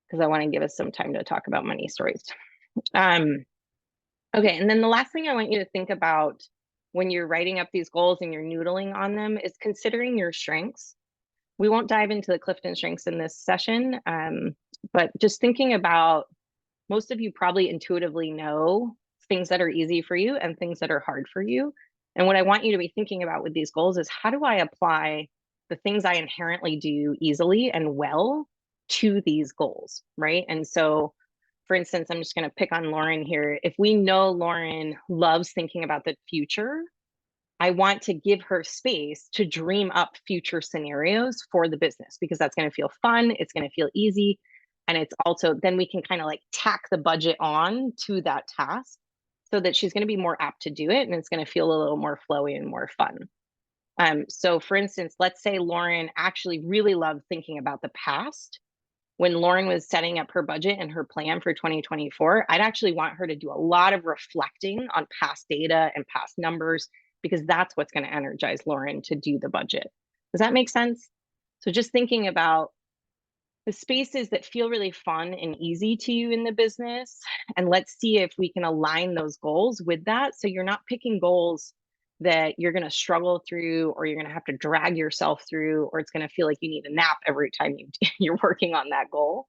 because I want to give us some time to talk about money stories. Okay, and then the last thing I want you to think about when you're writing up these goals and you're noodling on them is considering your strengths. We won't dive into the Clifton strengths in this session, but just thinking about, most of you probably intuitively know things that are easy for you and things that are hard for you. And what I want you to be thinking about with these goals is, how do I apply the things I inherently do easily and well to these goals, right? And so, for instance, I'm just going to pick on Lauren here. If we know Lauren loves thinking about the future, I want to give her space to dream up future scenarios for the business, because that's going to feel fun. It's going to feel easy. And it's also, then we can kind of like tack the budget on to that task so that she's going to be more apt to do it and it's going to feel a little more flowy and more fun. So for instance, let's say Lauren actually really loved thinking about the past. When Lauren was setting up her budget and her plan for 2024, I'd actually want her to do a lot of reflecting on past data and past numbers, because that's what's going to energize Lauren to do the budget. Does that make sense? So just thinking about the spaces that feel really fun and easy to you in the business, and let's see if we can align those goals with that. So you're not picking goals that you're going to struggle through, or you're going to have to drag yourself through, or it's going to feel like you need a nap every time you're working on that goal.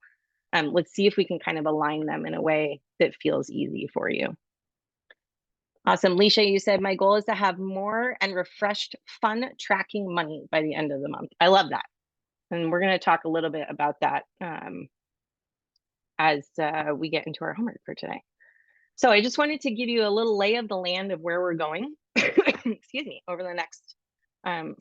Let's see if we can kind of align them in a way that feels easy for you. Awesome. Leisha, you said my goal is to have more and refreshed fun tracking money by the end of the month. I love that. And we're going to talk a little bit about that as we get into our homework for today. So I just wanted to give you a little lay of the land of where we're going, excuse me, over the next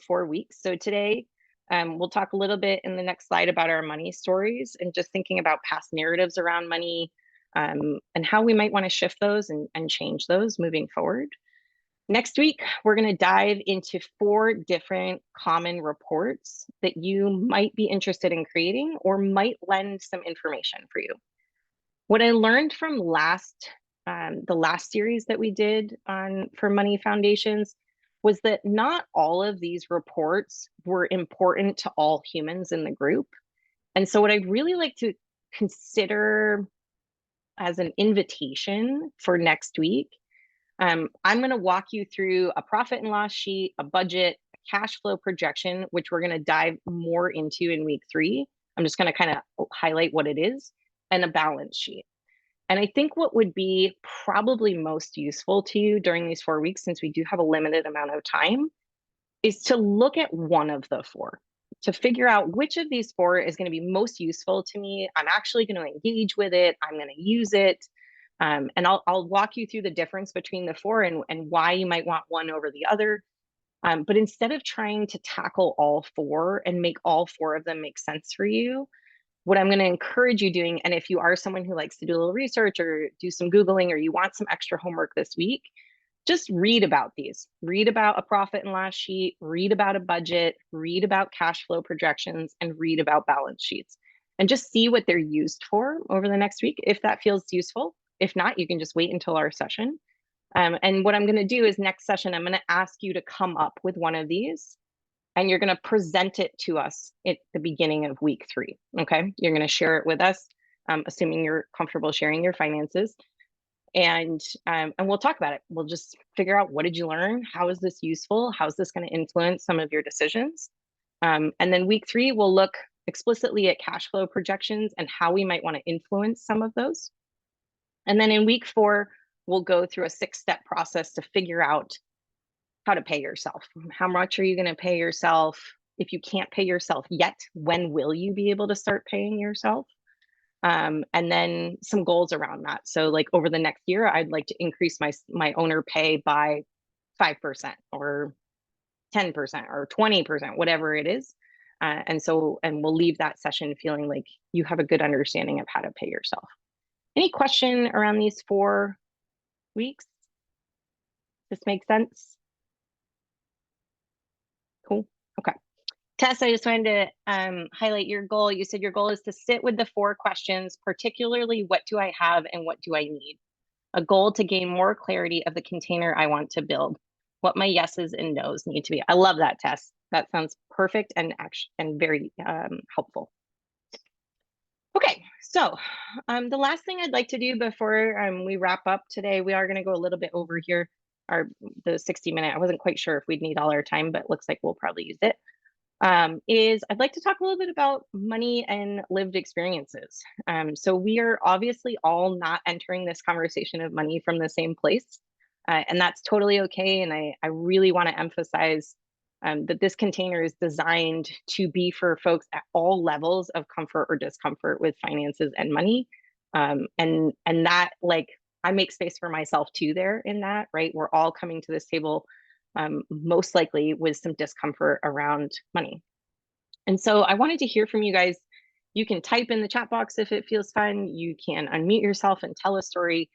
4 weeks. So today, we'll talk a little bit in the next slide about our money stories and just thinking about past narratives around money and how we might want to shift those and change those moving forward. Next week, we're going to dive into 4 different common reports that you might be interested in creating or might lend some information for you. What I learned from the last series that we did for Money Foundations was that not all of these reports were important to all humans in the group. And so what I'd really like to consider as an invitation for next week, I'm going to walk you through a profit and loss sheet, a budget, a cash flow projection, which we're going to dive more into in week 3. I'm just going to kind of highlight what it is, and a balance sheet. And I think what would be probably most useful to you during these 4 weeks, since we do have a limited amount of time, is to look at one of the 4, to figure out which of these 4 is going to be most useful to me. I'm actually going to engage with it. I'm going to use it. And I'll walk you through the difference between the 4 and why you might want one over the other. But instead of trying to tackle all 4 and make all 4 of them make sense for you, what I'm going to encourage you doing, and if you are someone who likes to do a little research or do some Googling, or you want some extra homework this week, just read about these. Read about a profit and loss sheet, read about a budget, read about cash flow projections, and read about balance sheets. And just see what they're used for over the next week, if that feels useful. If not, you can just wait until our session. And what I'm going to do is next session, I'm going to ask you to come up with one of these, and you're going to present it to us at the beginning of week 3. Okay, you're going to share it with us, assuming you're comfortable sharing your finances, and we'll talk about it. We'll just figure out, what did you learn? How is this useful? How is this going to influence some of your decisions? And then week 3, we'll look explicitly at cash flow projections and how we might want to influence some of those. And then in week 4, we'll go through a 6-step process to figure out how to pay yourself. How much are you going to pay yourself? If you can't pay yourself yet, when will you be able to start paying yourself? And then some goals around that. So like over the next year, I'd like to increase my owner pay by 5% or 10% or 20%, whatever it is. And we'll leave that session feeling like you have a good understanding of how to pay yourself. Any question around these 4 weeks? This makes sense? Cool. Okay. Tess, I just wanted to highlight your goal. You said your goal is to sit with the 4 questions, particularly what do I have and what do I need? A goal to gain more clarity of the container I want to build, what my yeses and nos need to be. I love that, Tess. That sounds perfect and very helpful. Okay, so the last thing I'd like to do before we wrap up today, we are going to go a little bit over here, the 60-minute. I wasn't quite sure if we'd need all our time, but it looks like we'll probably use it. Is I'd like to talk a little bit about money and lived experiences. So we are obviously all not entering this conversation of money from the same place, and that's totally okay. And I really want to emphasize that this container is designed to be for folks at all levels of comfort or discomfort with finances and money. And that, like, I make space for myself too there in that, right? We're all coming to this table most likely with some discomfort around money. And so I wanted to hear from you guys. You can type in the chat box if it feels fun. You can unmute yourself and tell a story.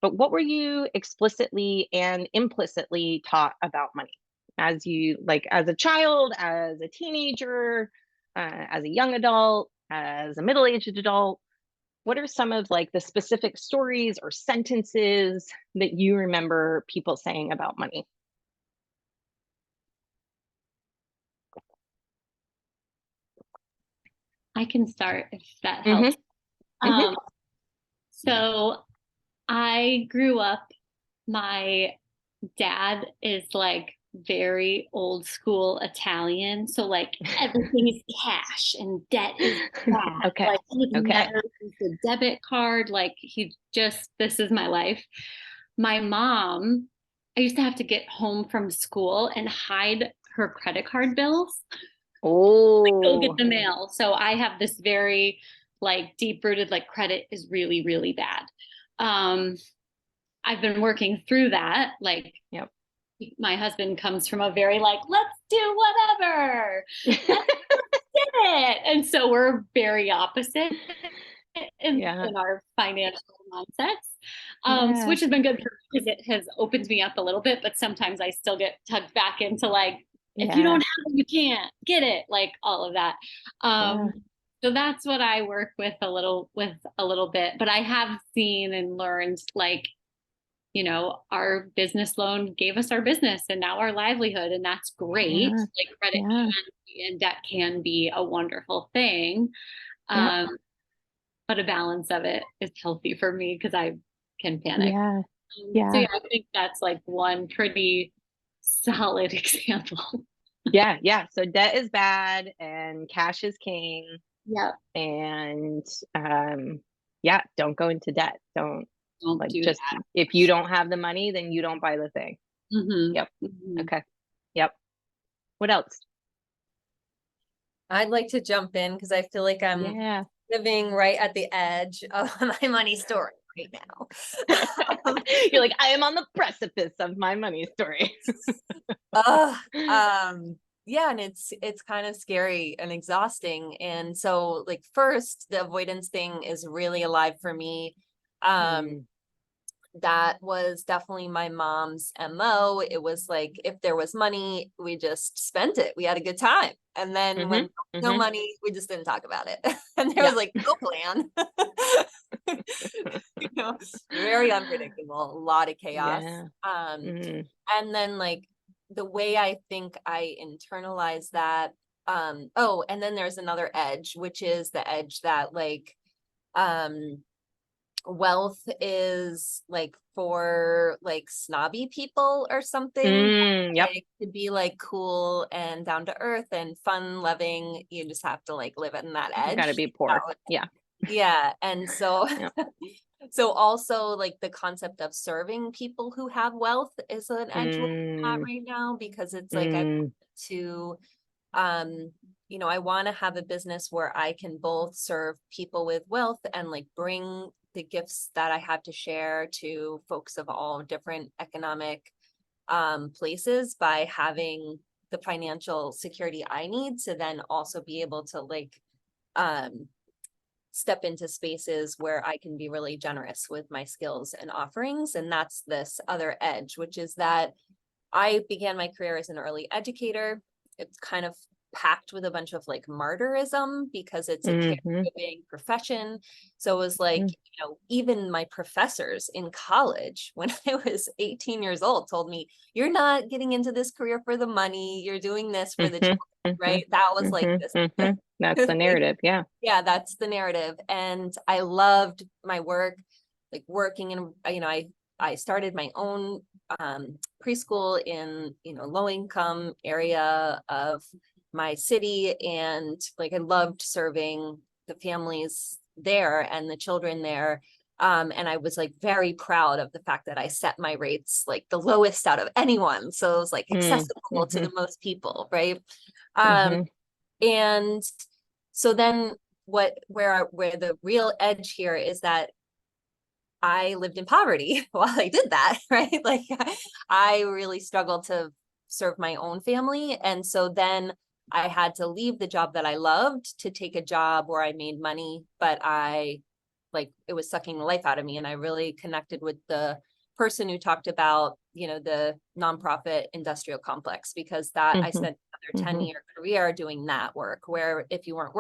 but what were you explicitly and implicitly taught about money as you, like, as a child, as a teenager, as a young adult, as a middle-aged adult? What are some of like the specific stories or sentences that you remember people saying about money? I can start if that Mhm. helps. Mhm. So I grew up, my dad is like very old school Italian. So like everything is cash and debt is bad. Okay. Like he's Okay. never used a debit card. Like he just, this is my life. My mom, I used to have to get home from school and hide her credit card bills, go get Oh, the mail. So I have this very like deep rooted, like credit is really, really bad. Um, I've been working through that. Like, yep. my husband comes from a very like, let's do whatever. Let's get it. And so we're very opposite Yeah. in our financial mindsets. Yeah. Which has been good because it has opened me up a little bit, but sometimes I still get tugged back into like, if you Yeah. don't have it, you can't get it, like all of that. Yeah. So that's what I work with a little bit, but I have seen and learned like, you know, our business loan gave us our business and now our livelihood, and that's great. Yeah. Like credit Yeah. and debt can be a wonderful thing. Yep. But a balance of it is healthy for me because I can panic. Yeah. So Yeah. yeah, I think that's like one pretty solid example. Yeah. Yeah. So debt is bad and cash is king. Yeah, And yeah, don't go into debt. Don't, don't like, do just that. if you don't have the money, then you don't buy the thing. Yep. Okay. Yep. What else? I'd like to jump in because I feel like I'm Yeah. living right at the edge of my money story right now. You're like, I am on the precipice of my money story. Yeah, and it's kind of scary and exhausting. And so like first, the avoidance thing is really alive for me. That was definitely my mom's MO. It was like if there was money, we just spent it. We had a good time. And then when no money, we just didn't talk about it. And there was like no plan. You know, very unpredictable, a lot of chaos. Yeah. And then like the way I think I internalize that, oh, and then there's another edge, which is the edge that like wealth is like for like snobby people or something. Yep. Like to be like cool and down to earth and fun loving, you just have to like live in that edge. You gotta be poor. Yeah. Yeah. And so Yep. so also like the concept of serving people who have wealth is an edge we're at right now, because it's like I want to you know, I want to have a business where I can both serve people with wealth and like bring the gifts that I have to share to folks of all different economic places by having the financial security I need to then also be able to like step into spaces where I can be really generous with my skills and offerings. And that's this other edge, which is that I began my career as an early educator. It's kind of packed with a bunch of like martyrism because it's a caregiving profession. So it was like, you know, even my professors in college when I was 18 years old told me, you're not getting into this career for the money, you're doing this for the children, right? That was like this. That's the narrative. Yeah. Yeah, that's the narrative. And I loved my work, like working in, you know, I started my own preschool in, you know, low income area of my city, and like I loved serving the families there and the children there. And I was like very proud of the fact that I set my rates like the lowest out of anyone. So it was like accessible to the most people, right? And so then where the real edge here is that I lived in poverty while I did that, right? Like I really struggled to serve my own family. And so then I had to leave the job that I loved to take a job where I made money, but I like it was sucking the life out of me. And I really connected with the person who talked about, the nonprofit industrial complex, because that I Mhm. spent another 10-year career doing that work, where if you weren't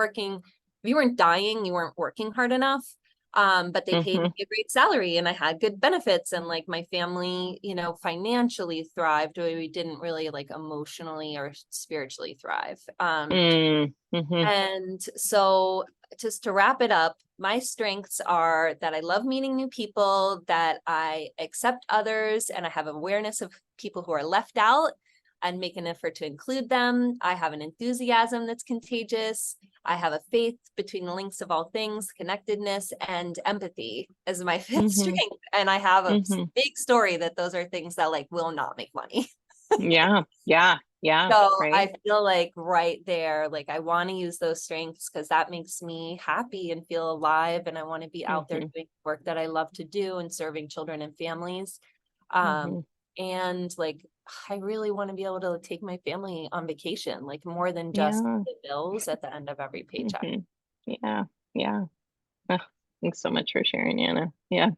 dying, you weren't working hard enough. But they paid me a great salary and I had good benefits, and like my family, financially thrived, where we didn't really like emotionally or spiritually thrive. Mhm. And so, just to wrap it up, my strengths are that I love meeting new people, that I accept others, and I have awareness of people who are left out and make an effort to include them. I have an enthusiasm that's contagious. I have a faith between the links of all things, connectedness, and empathy as my fifth strength. And I have a big story that those are things that like will not make money. Yeah. So Right. I feel like right there, like I want to use those strengths because that makes me happy and feel alive. And I want to be out there doing work that I love to do and serving children and families. And like, I really want to be able to take my family on vacation, like more than just Yeah. the bills at the end of every paycheck. Yeah. Ugh, thanks so much for sharing, Anna. Yeah.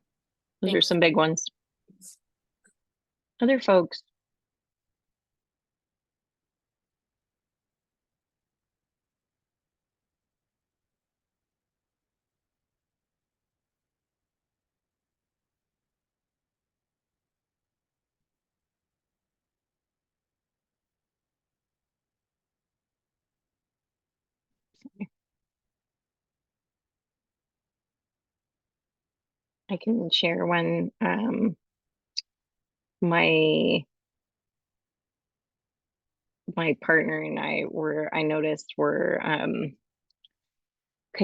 Those are Thanks. some big ones. Other folks. I can share one. My partner and I noticed were kind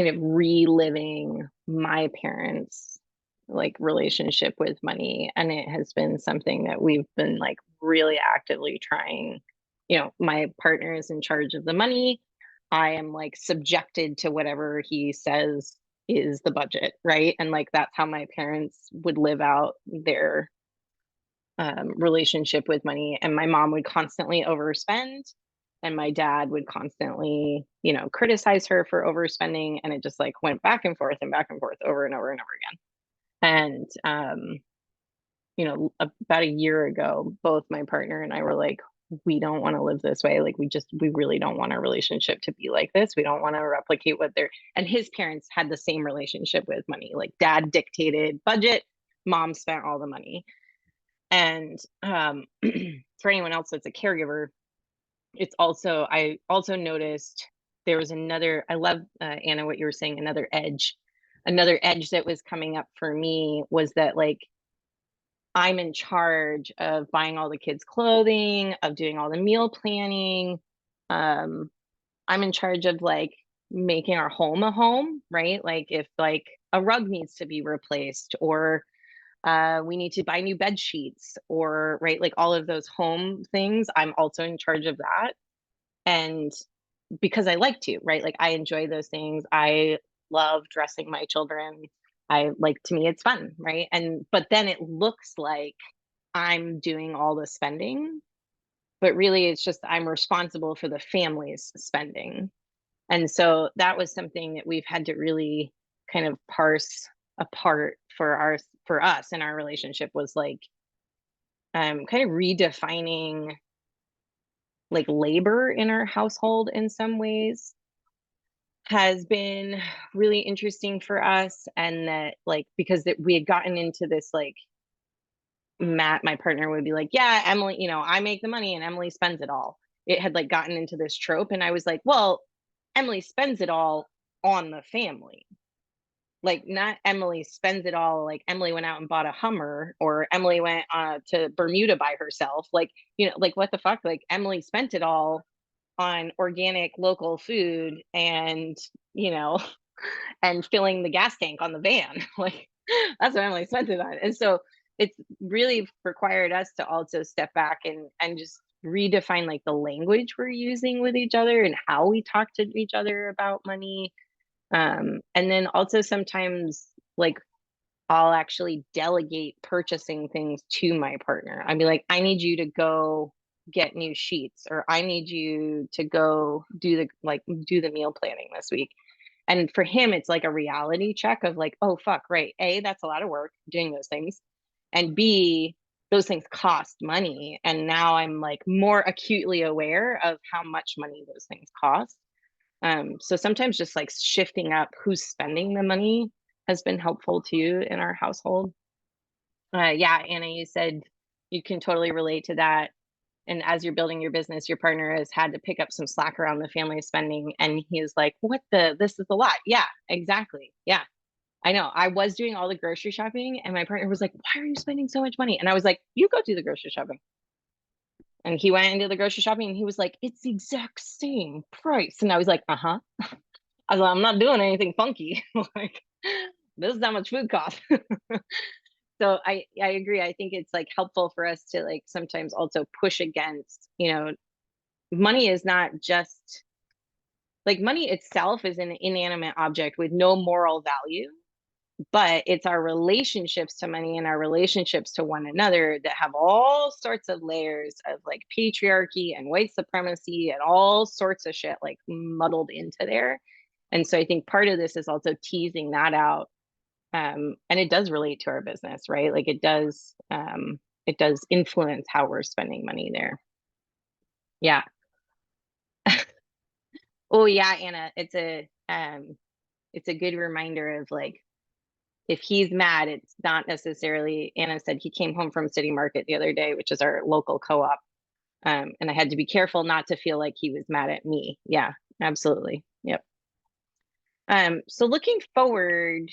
of reliving my parents' like relationship with money. And it has been something that we've been like really actively trying. My partner is in charge of the money. I am like subjected to whatever he says is the budget, right? And like that's how my parents would live out their relationship with money. And my mom would constantly overspend, and my dad would constantly, criticize her for overspending. And it just like went back and forth over and over and over again. And, about a year ago, both my partner and I were like, we don't want to live this way. Like, we really don't want our relationship to be like this. We don't want to replicate and his parents had the same relationship with money. Like, dad dictated budget, mom spent all the money. And for anyone else that's a caregiver, I also noticed there was I love, Anna, what you were saying, another edge. Another edge that was coming up for me was that like I'm in charge of buying all the kids' clothing, of doing all the meal planning. Um, I'm in charge of like making our home a home, right? Like if like a rug needs to be replaced, or we need to buy new bed sheets, or right, like all of those home things, I'm also in charge of that. And because I like to, right, like I enjoy those things. I love dressing my children. To me it's fun, right? And but then it looks like I'm doing all the spending, but really it's just I'm responsible for the family's spending. And so that was something that we've had to really kind of parse apart for us in our relationship, was like kind of redefining like labor in our household in some ways has been really interesting for us. And that like because that we had gotten into this like Matt, my partner, would be like, yeah, Emily, I make the money and Emily spends it all. It had like gotten into this trope. And I was like, well, Emily spends it all on the family. Like, not Emily spends it all. Like, Emily went out and bought a Hummer, or Emily went to Bermuda by herself. Like, like what the fuck? Like, Emily spent it all on organic local food and, you know, and filling the gas tank on the van. Like, that's what Emily spent it on. And so it's really required us to also step back and just redefine like the language we're using with each other and how we talk to each other about money. And then also sometimes like I'll actually delegate purchasing things to my partner. I'd be like, I need you to go get new sheets, or I need you to go do the meal planning this week. And for him, it's like a reality check of like, oh, fuck, right. A, that's a lot of work doing those things. And B, those things cost money. And now I'm like more acutely aware of how much money those things cost. So sometimes just like shifting up who's spending the money has been helpful too in our household. Yeah, Anna, you said you can totally relate to that. And as you're building your business, your partner has had to pick up some slack around the family spending. And he is like, this is a lot. Yeah, exactly. Yeah, I know. I was doing all the grocery shopping and my partner was like, why are you spending so much money? And I was like, you go do the grocery shopping. And he went into the grocery shopping and he was like, it's the exact same price. And I was like, uh-huh. I was like, I'm not doing anything funky. Like, this is how much food costs. So I agree. I think it's like helpful for us to like sometimes also push against, money is not just like money itself is an inanimate object with no moral value, but it's our relationships to money and our relationships to one another that have all sorts of layers of like patriarchy and white supremacy and all sorts of shit like muddled into there. And so I think part of this is also teasing that out. And it does relate to our business, right? Like it does influence how we're spending money there. Yeah. Oh yeah, Anna, it's a good reminder of like, if he's mad, it's not necessarily, Anna said he came home from City Market the other day, which is our local co-op. And I had to be careful not to feel like he was mad at me. Yeah, absolutely. Yep. So looking forward,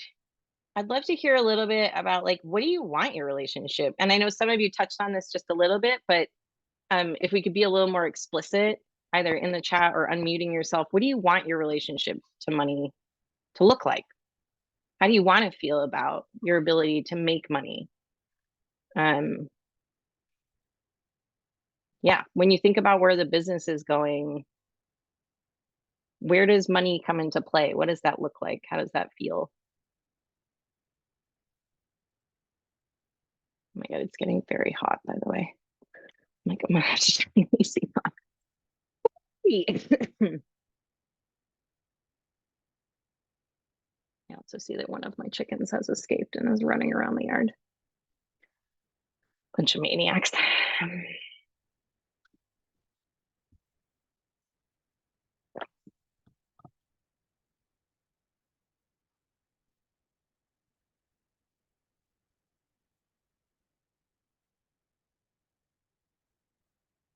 I'd love to hear a little bit about like, what do you want your relationship? And I know some of you touched on this just a little bit, but if we could be a little more explicit, either in the chat or unmuting yourself, what do you want your relationship to money to look like? How do you want to feel about your ability to make money? Yeah, when you think about where the business is going, where does money come into play? What does that look like? How does that feel? Oh my God, it's getting very hot, by the way. I'm like, I'm gonna have to turn the AC on. I also see that one of my chickens has escaped and is running around the yard. Bunch of maniacs.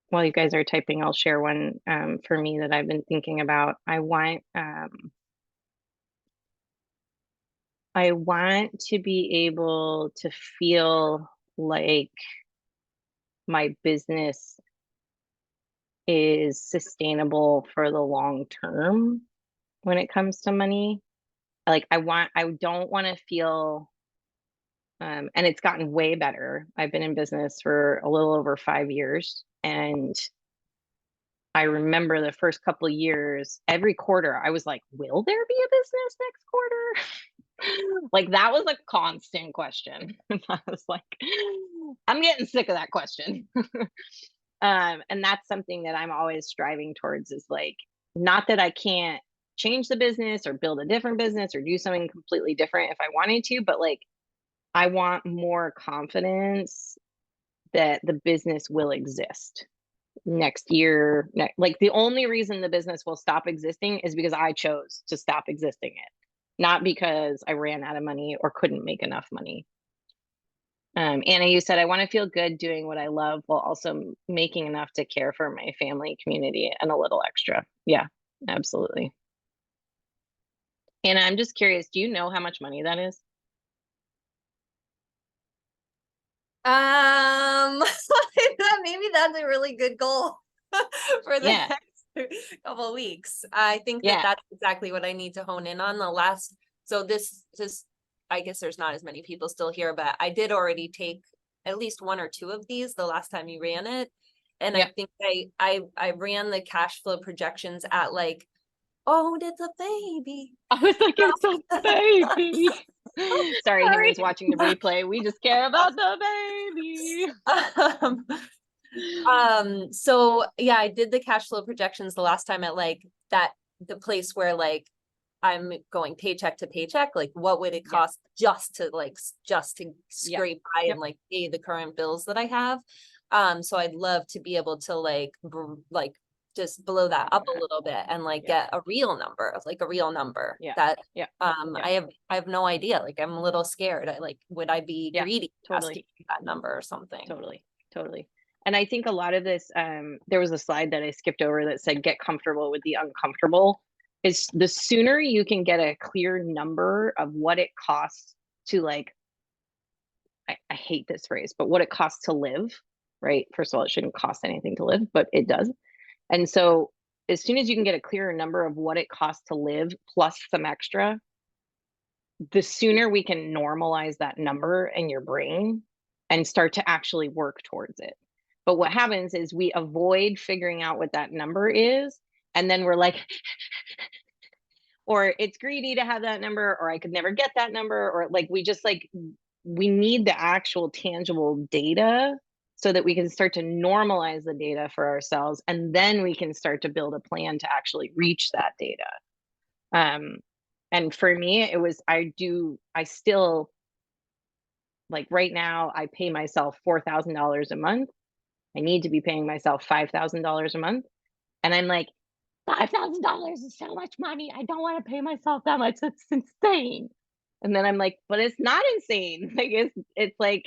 While you guys are typing, I'll share one for me that I've been thinking about. I want to be able to feel like my business is sustainable for the long term when it comes to money. Like I don't want to feel, and it's gotten way better. I've been in business for a little over 5 years, and I remember the first couple of years, every quarter, I was like, will there be a business next quarter? Like that was a constant question. I was like, I'm getting sick of that question. And that's something that I'm always striving towards, is like, not that I can't change the business or build a different business or do something completely different if I wanted to, but like, I want more confidence that the business will exist next year. Like the only reason the business will stop existing is because I chose to stop existing it, not because I ran out of money or couldn't make enough money. Anna, you said, I want to feel good doing what I love while also making enough to care for my family, community, and a little extra. Yeah, absolutely. Anna, I'm just curious, do you know how much money that is? Maybe that's a really good goal for the Yeah. next couple of weeks. I think that Yeah. that's exactly what I need to hone in on. So this I guess there's not as many people still here, but I did already take at least 1 or 2 of these the last time you ran it. And Yeah. I think I ran the cash flow projections at like, oh, it's a baby. I was like, it's a baby. Sorry, he was watching the replay. We just care about the baby. So yeah, I did the cash flow projections the last time at like the place where like I'm going paycheck to paycheck, like what would it cost just to scrape by Yep. and like pay the current bills that I have? So I'd love to be able to like just blow that up a little bit and like get a real number, Yeah. that Yeah. I have no idea. Like I'm a little scared. Would I be Yeah, greedy totally. asking that number or something? Totally. And I think a lot of this, there was a slide that I skipped over that said, get comfortable with the uncomfortable. Is the sooner you can get a clear number of what it costs to like, I hate this phrase, but what it costs to live, right? First of all, it shouldn't cost anything to live, but it does. And so as soon as you can get a clearer number of what it costs to live plus some extra, the sooner we can normalize that number in your brain and start to actually work towards it. But what happens is we avoid figuring out what that number is. And then we're like, or it's greedy to have that number, or I could never get that number, or like we just like, we need the actual tangible data so that we can start to normalize the data for ourselves. And then we can start to build a plan to actually reach that data. And for me, it was, I still, like right now, I pay myself $4,000 a month. I need to be paying myself $5,000 a month. And I'm like, $5,000 is so much money. I don't want to pay myself that much. That's insane. And then I'm like, but it's not insane. Like it's like,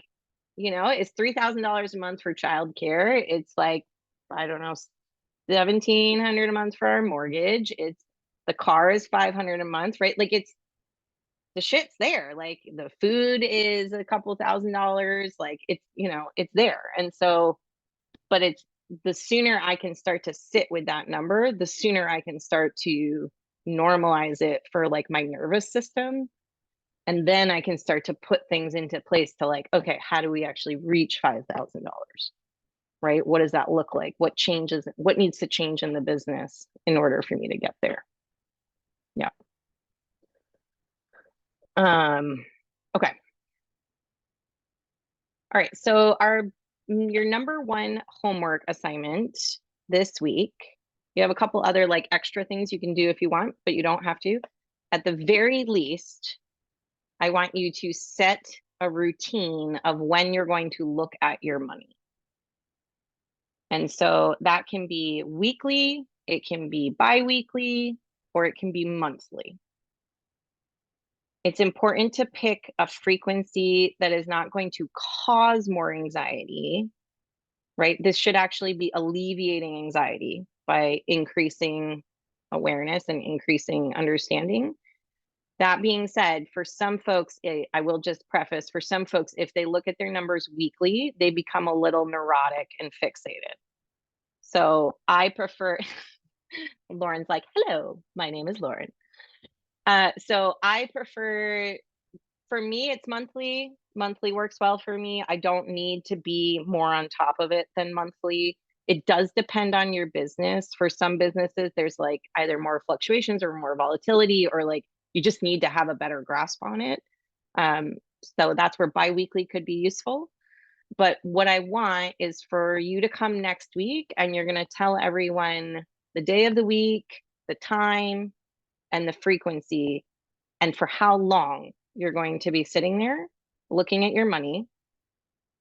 you know, it's $3,000 a month for childcare. It's like, I don't know, $1,700 a month for our mortgage. It's the car is $500 a month, right? Like it's the shit's there. Like the food is a couple $1,000s. Like it's, you know, it's there. And so, but it's the sooner I can start to sit with that number, the sooner I can start to normalize it for like my nervous system. And then I can start to put things into place to like, okay, how do we actually reach $5,000? Right? What does that look like? What changes, what needs to change in the business in order for me to get there? Yeah. Okay. All right. So your number one homework assignment this week, you have a couple other like extra things you can do if you want, but you don't have to. At the very least, I want you to set a routine of when you're going to look at your money. And so that can be weekly, it can be bi-weekly, or it can be monthly. It's important to pick a frequency that is not going to cause more anxiety, right? This should actually be alleviating anxiety by increasing awareness and increasing understanding. That being said, for some folks, I will just preface, for some folks, if they look at their numbers weekly, they become a little neurotic and fixated. So I prefer, Lauren's like, hello, my name is Lauren. So I prefer, for me, it's monthly. Monthly works well for me. I don't need to be more on top of it than monthly. It does depend on your business. For some businesses, there's like either more fluctuations or more volatility, or like you just need to have a better grasp on it. So that's where bi-weekly could be useful. But what I want is for you to come next week and you're going to tell everyone the day of the week, the time, and the frequency, and for how long you're going to be sitting there looking at your money.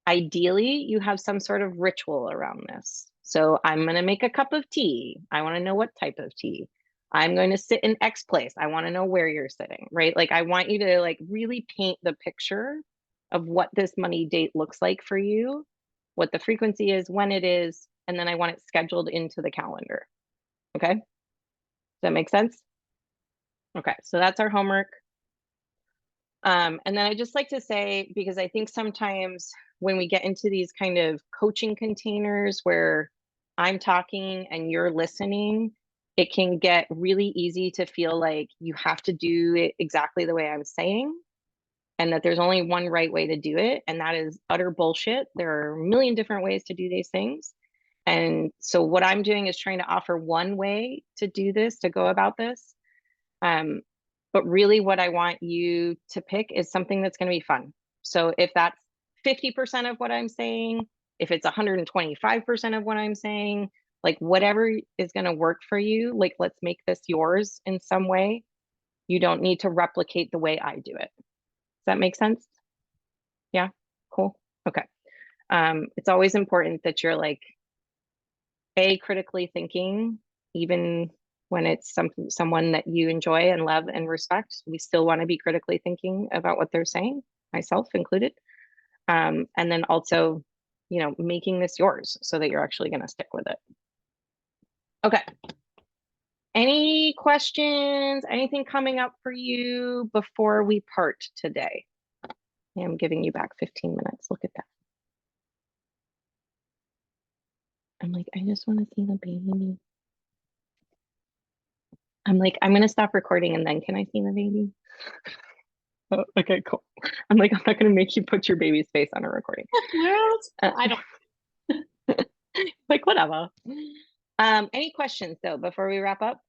Ideally, you have some sort of ritual around this. So I'm going to make a cup of tea. I want to know what type of tea. I'm going to sit in X place. I want to know where you're sitting, right? Like I want you to like really paint the picture of what this money date looks like for you, what the frequency is, when it is, and then I want it scheduled into the calendar. Okay? Does that make sense? Okay, so that's our homework. And then I just like to say, because I think sometimes when we get into these kind of coaching containers where I'm talking and you're listening, it can get really easy to feel like you have to do it exactly the way I'm saying, and that there's only one right way to do it. And that is utter bullshit. There are a million different ways to do these things. And so what I'm doing is trying to offer one way to do this, to go about this. But really what I want you to pick is something that's going to be fun. So if that's 50% of what I'm saying, if it's 125% of what I'm saying, like whatever is going to work for you, like let's make this yours in some way. You don't need to replicate the way I do it. Does that make sense? Yeah, cool. Okay. It's always important that you're like critically thinking, even when it's someone that you enjoy and love and respect. We still want to be critically thinking about what they're saying, myself included. And then also, you know, making this yours so that you're actually going to stick with it. Okay. Any questions? Anything coming up for you before we part today? I'm giving you back 15 minutes. Look at that. I'm like, I just want to see the baby. I'm like, I'm going to stop recording and then can I see the baby? Oh, okay, cool. I'm like, I'm not going to make you put your baby's face on a recording. Where else? I don't. Like, whatever. Any questions though, before we wrap up?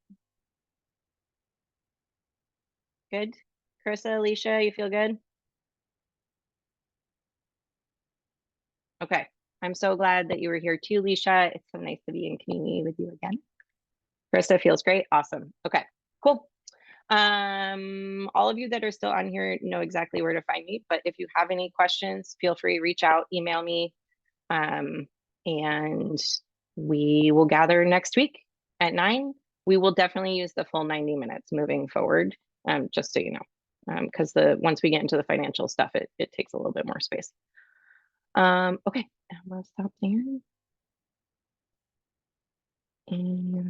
Good. Carissa, Alicia, you feel good? Okay. I'm so glad that you were here too, Alicia. It's so nice to be in community with you again. Carissa feels great. Awesome. Okay, cool. All of you that are still on here know exactly where to find me, but if you have any questions, feel free to reach out, email me, and we will gather next week at 9. We will definitely use the full 90 minutes moving forward, just so you know, because once we get into the financial stuff, it takes a little bit more space. Okay, I'm gonna stop there. And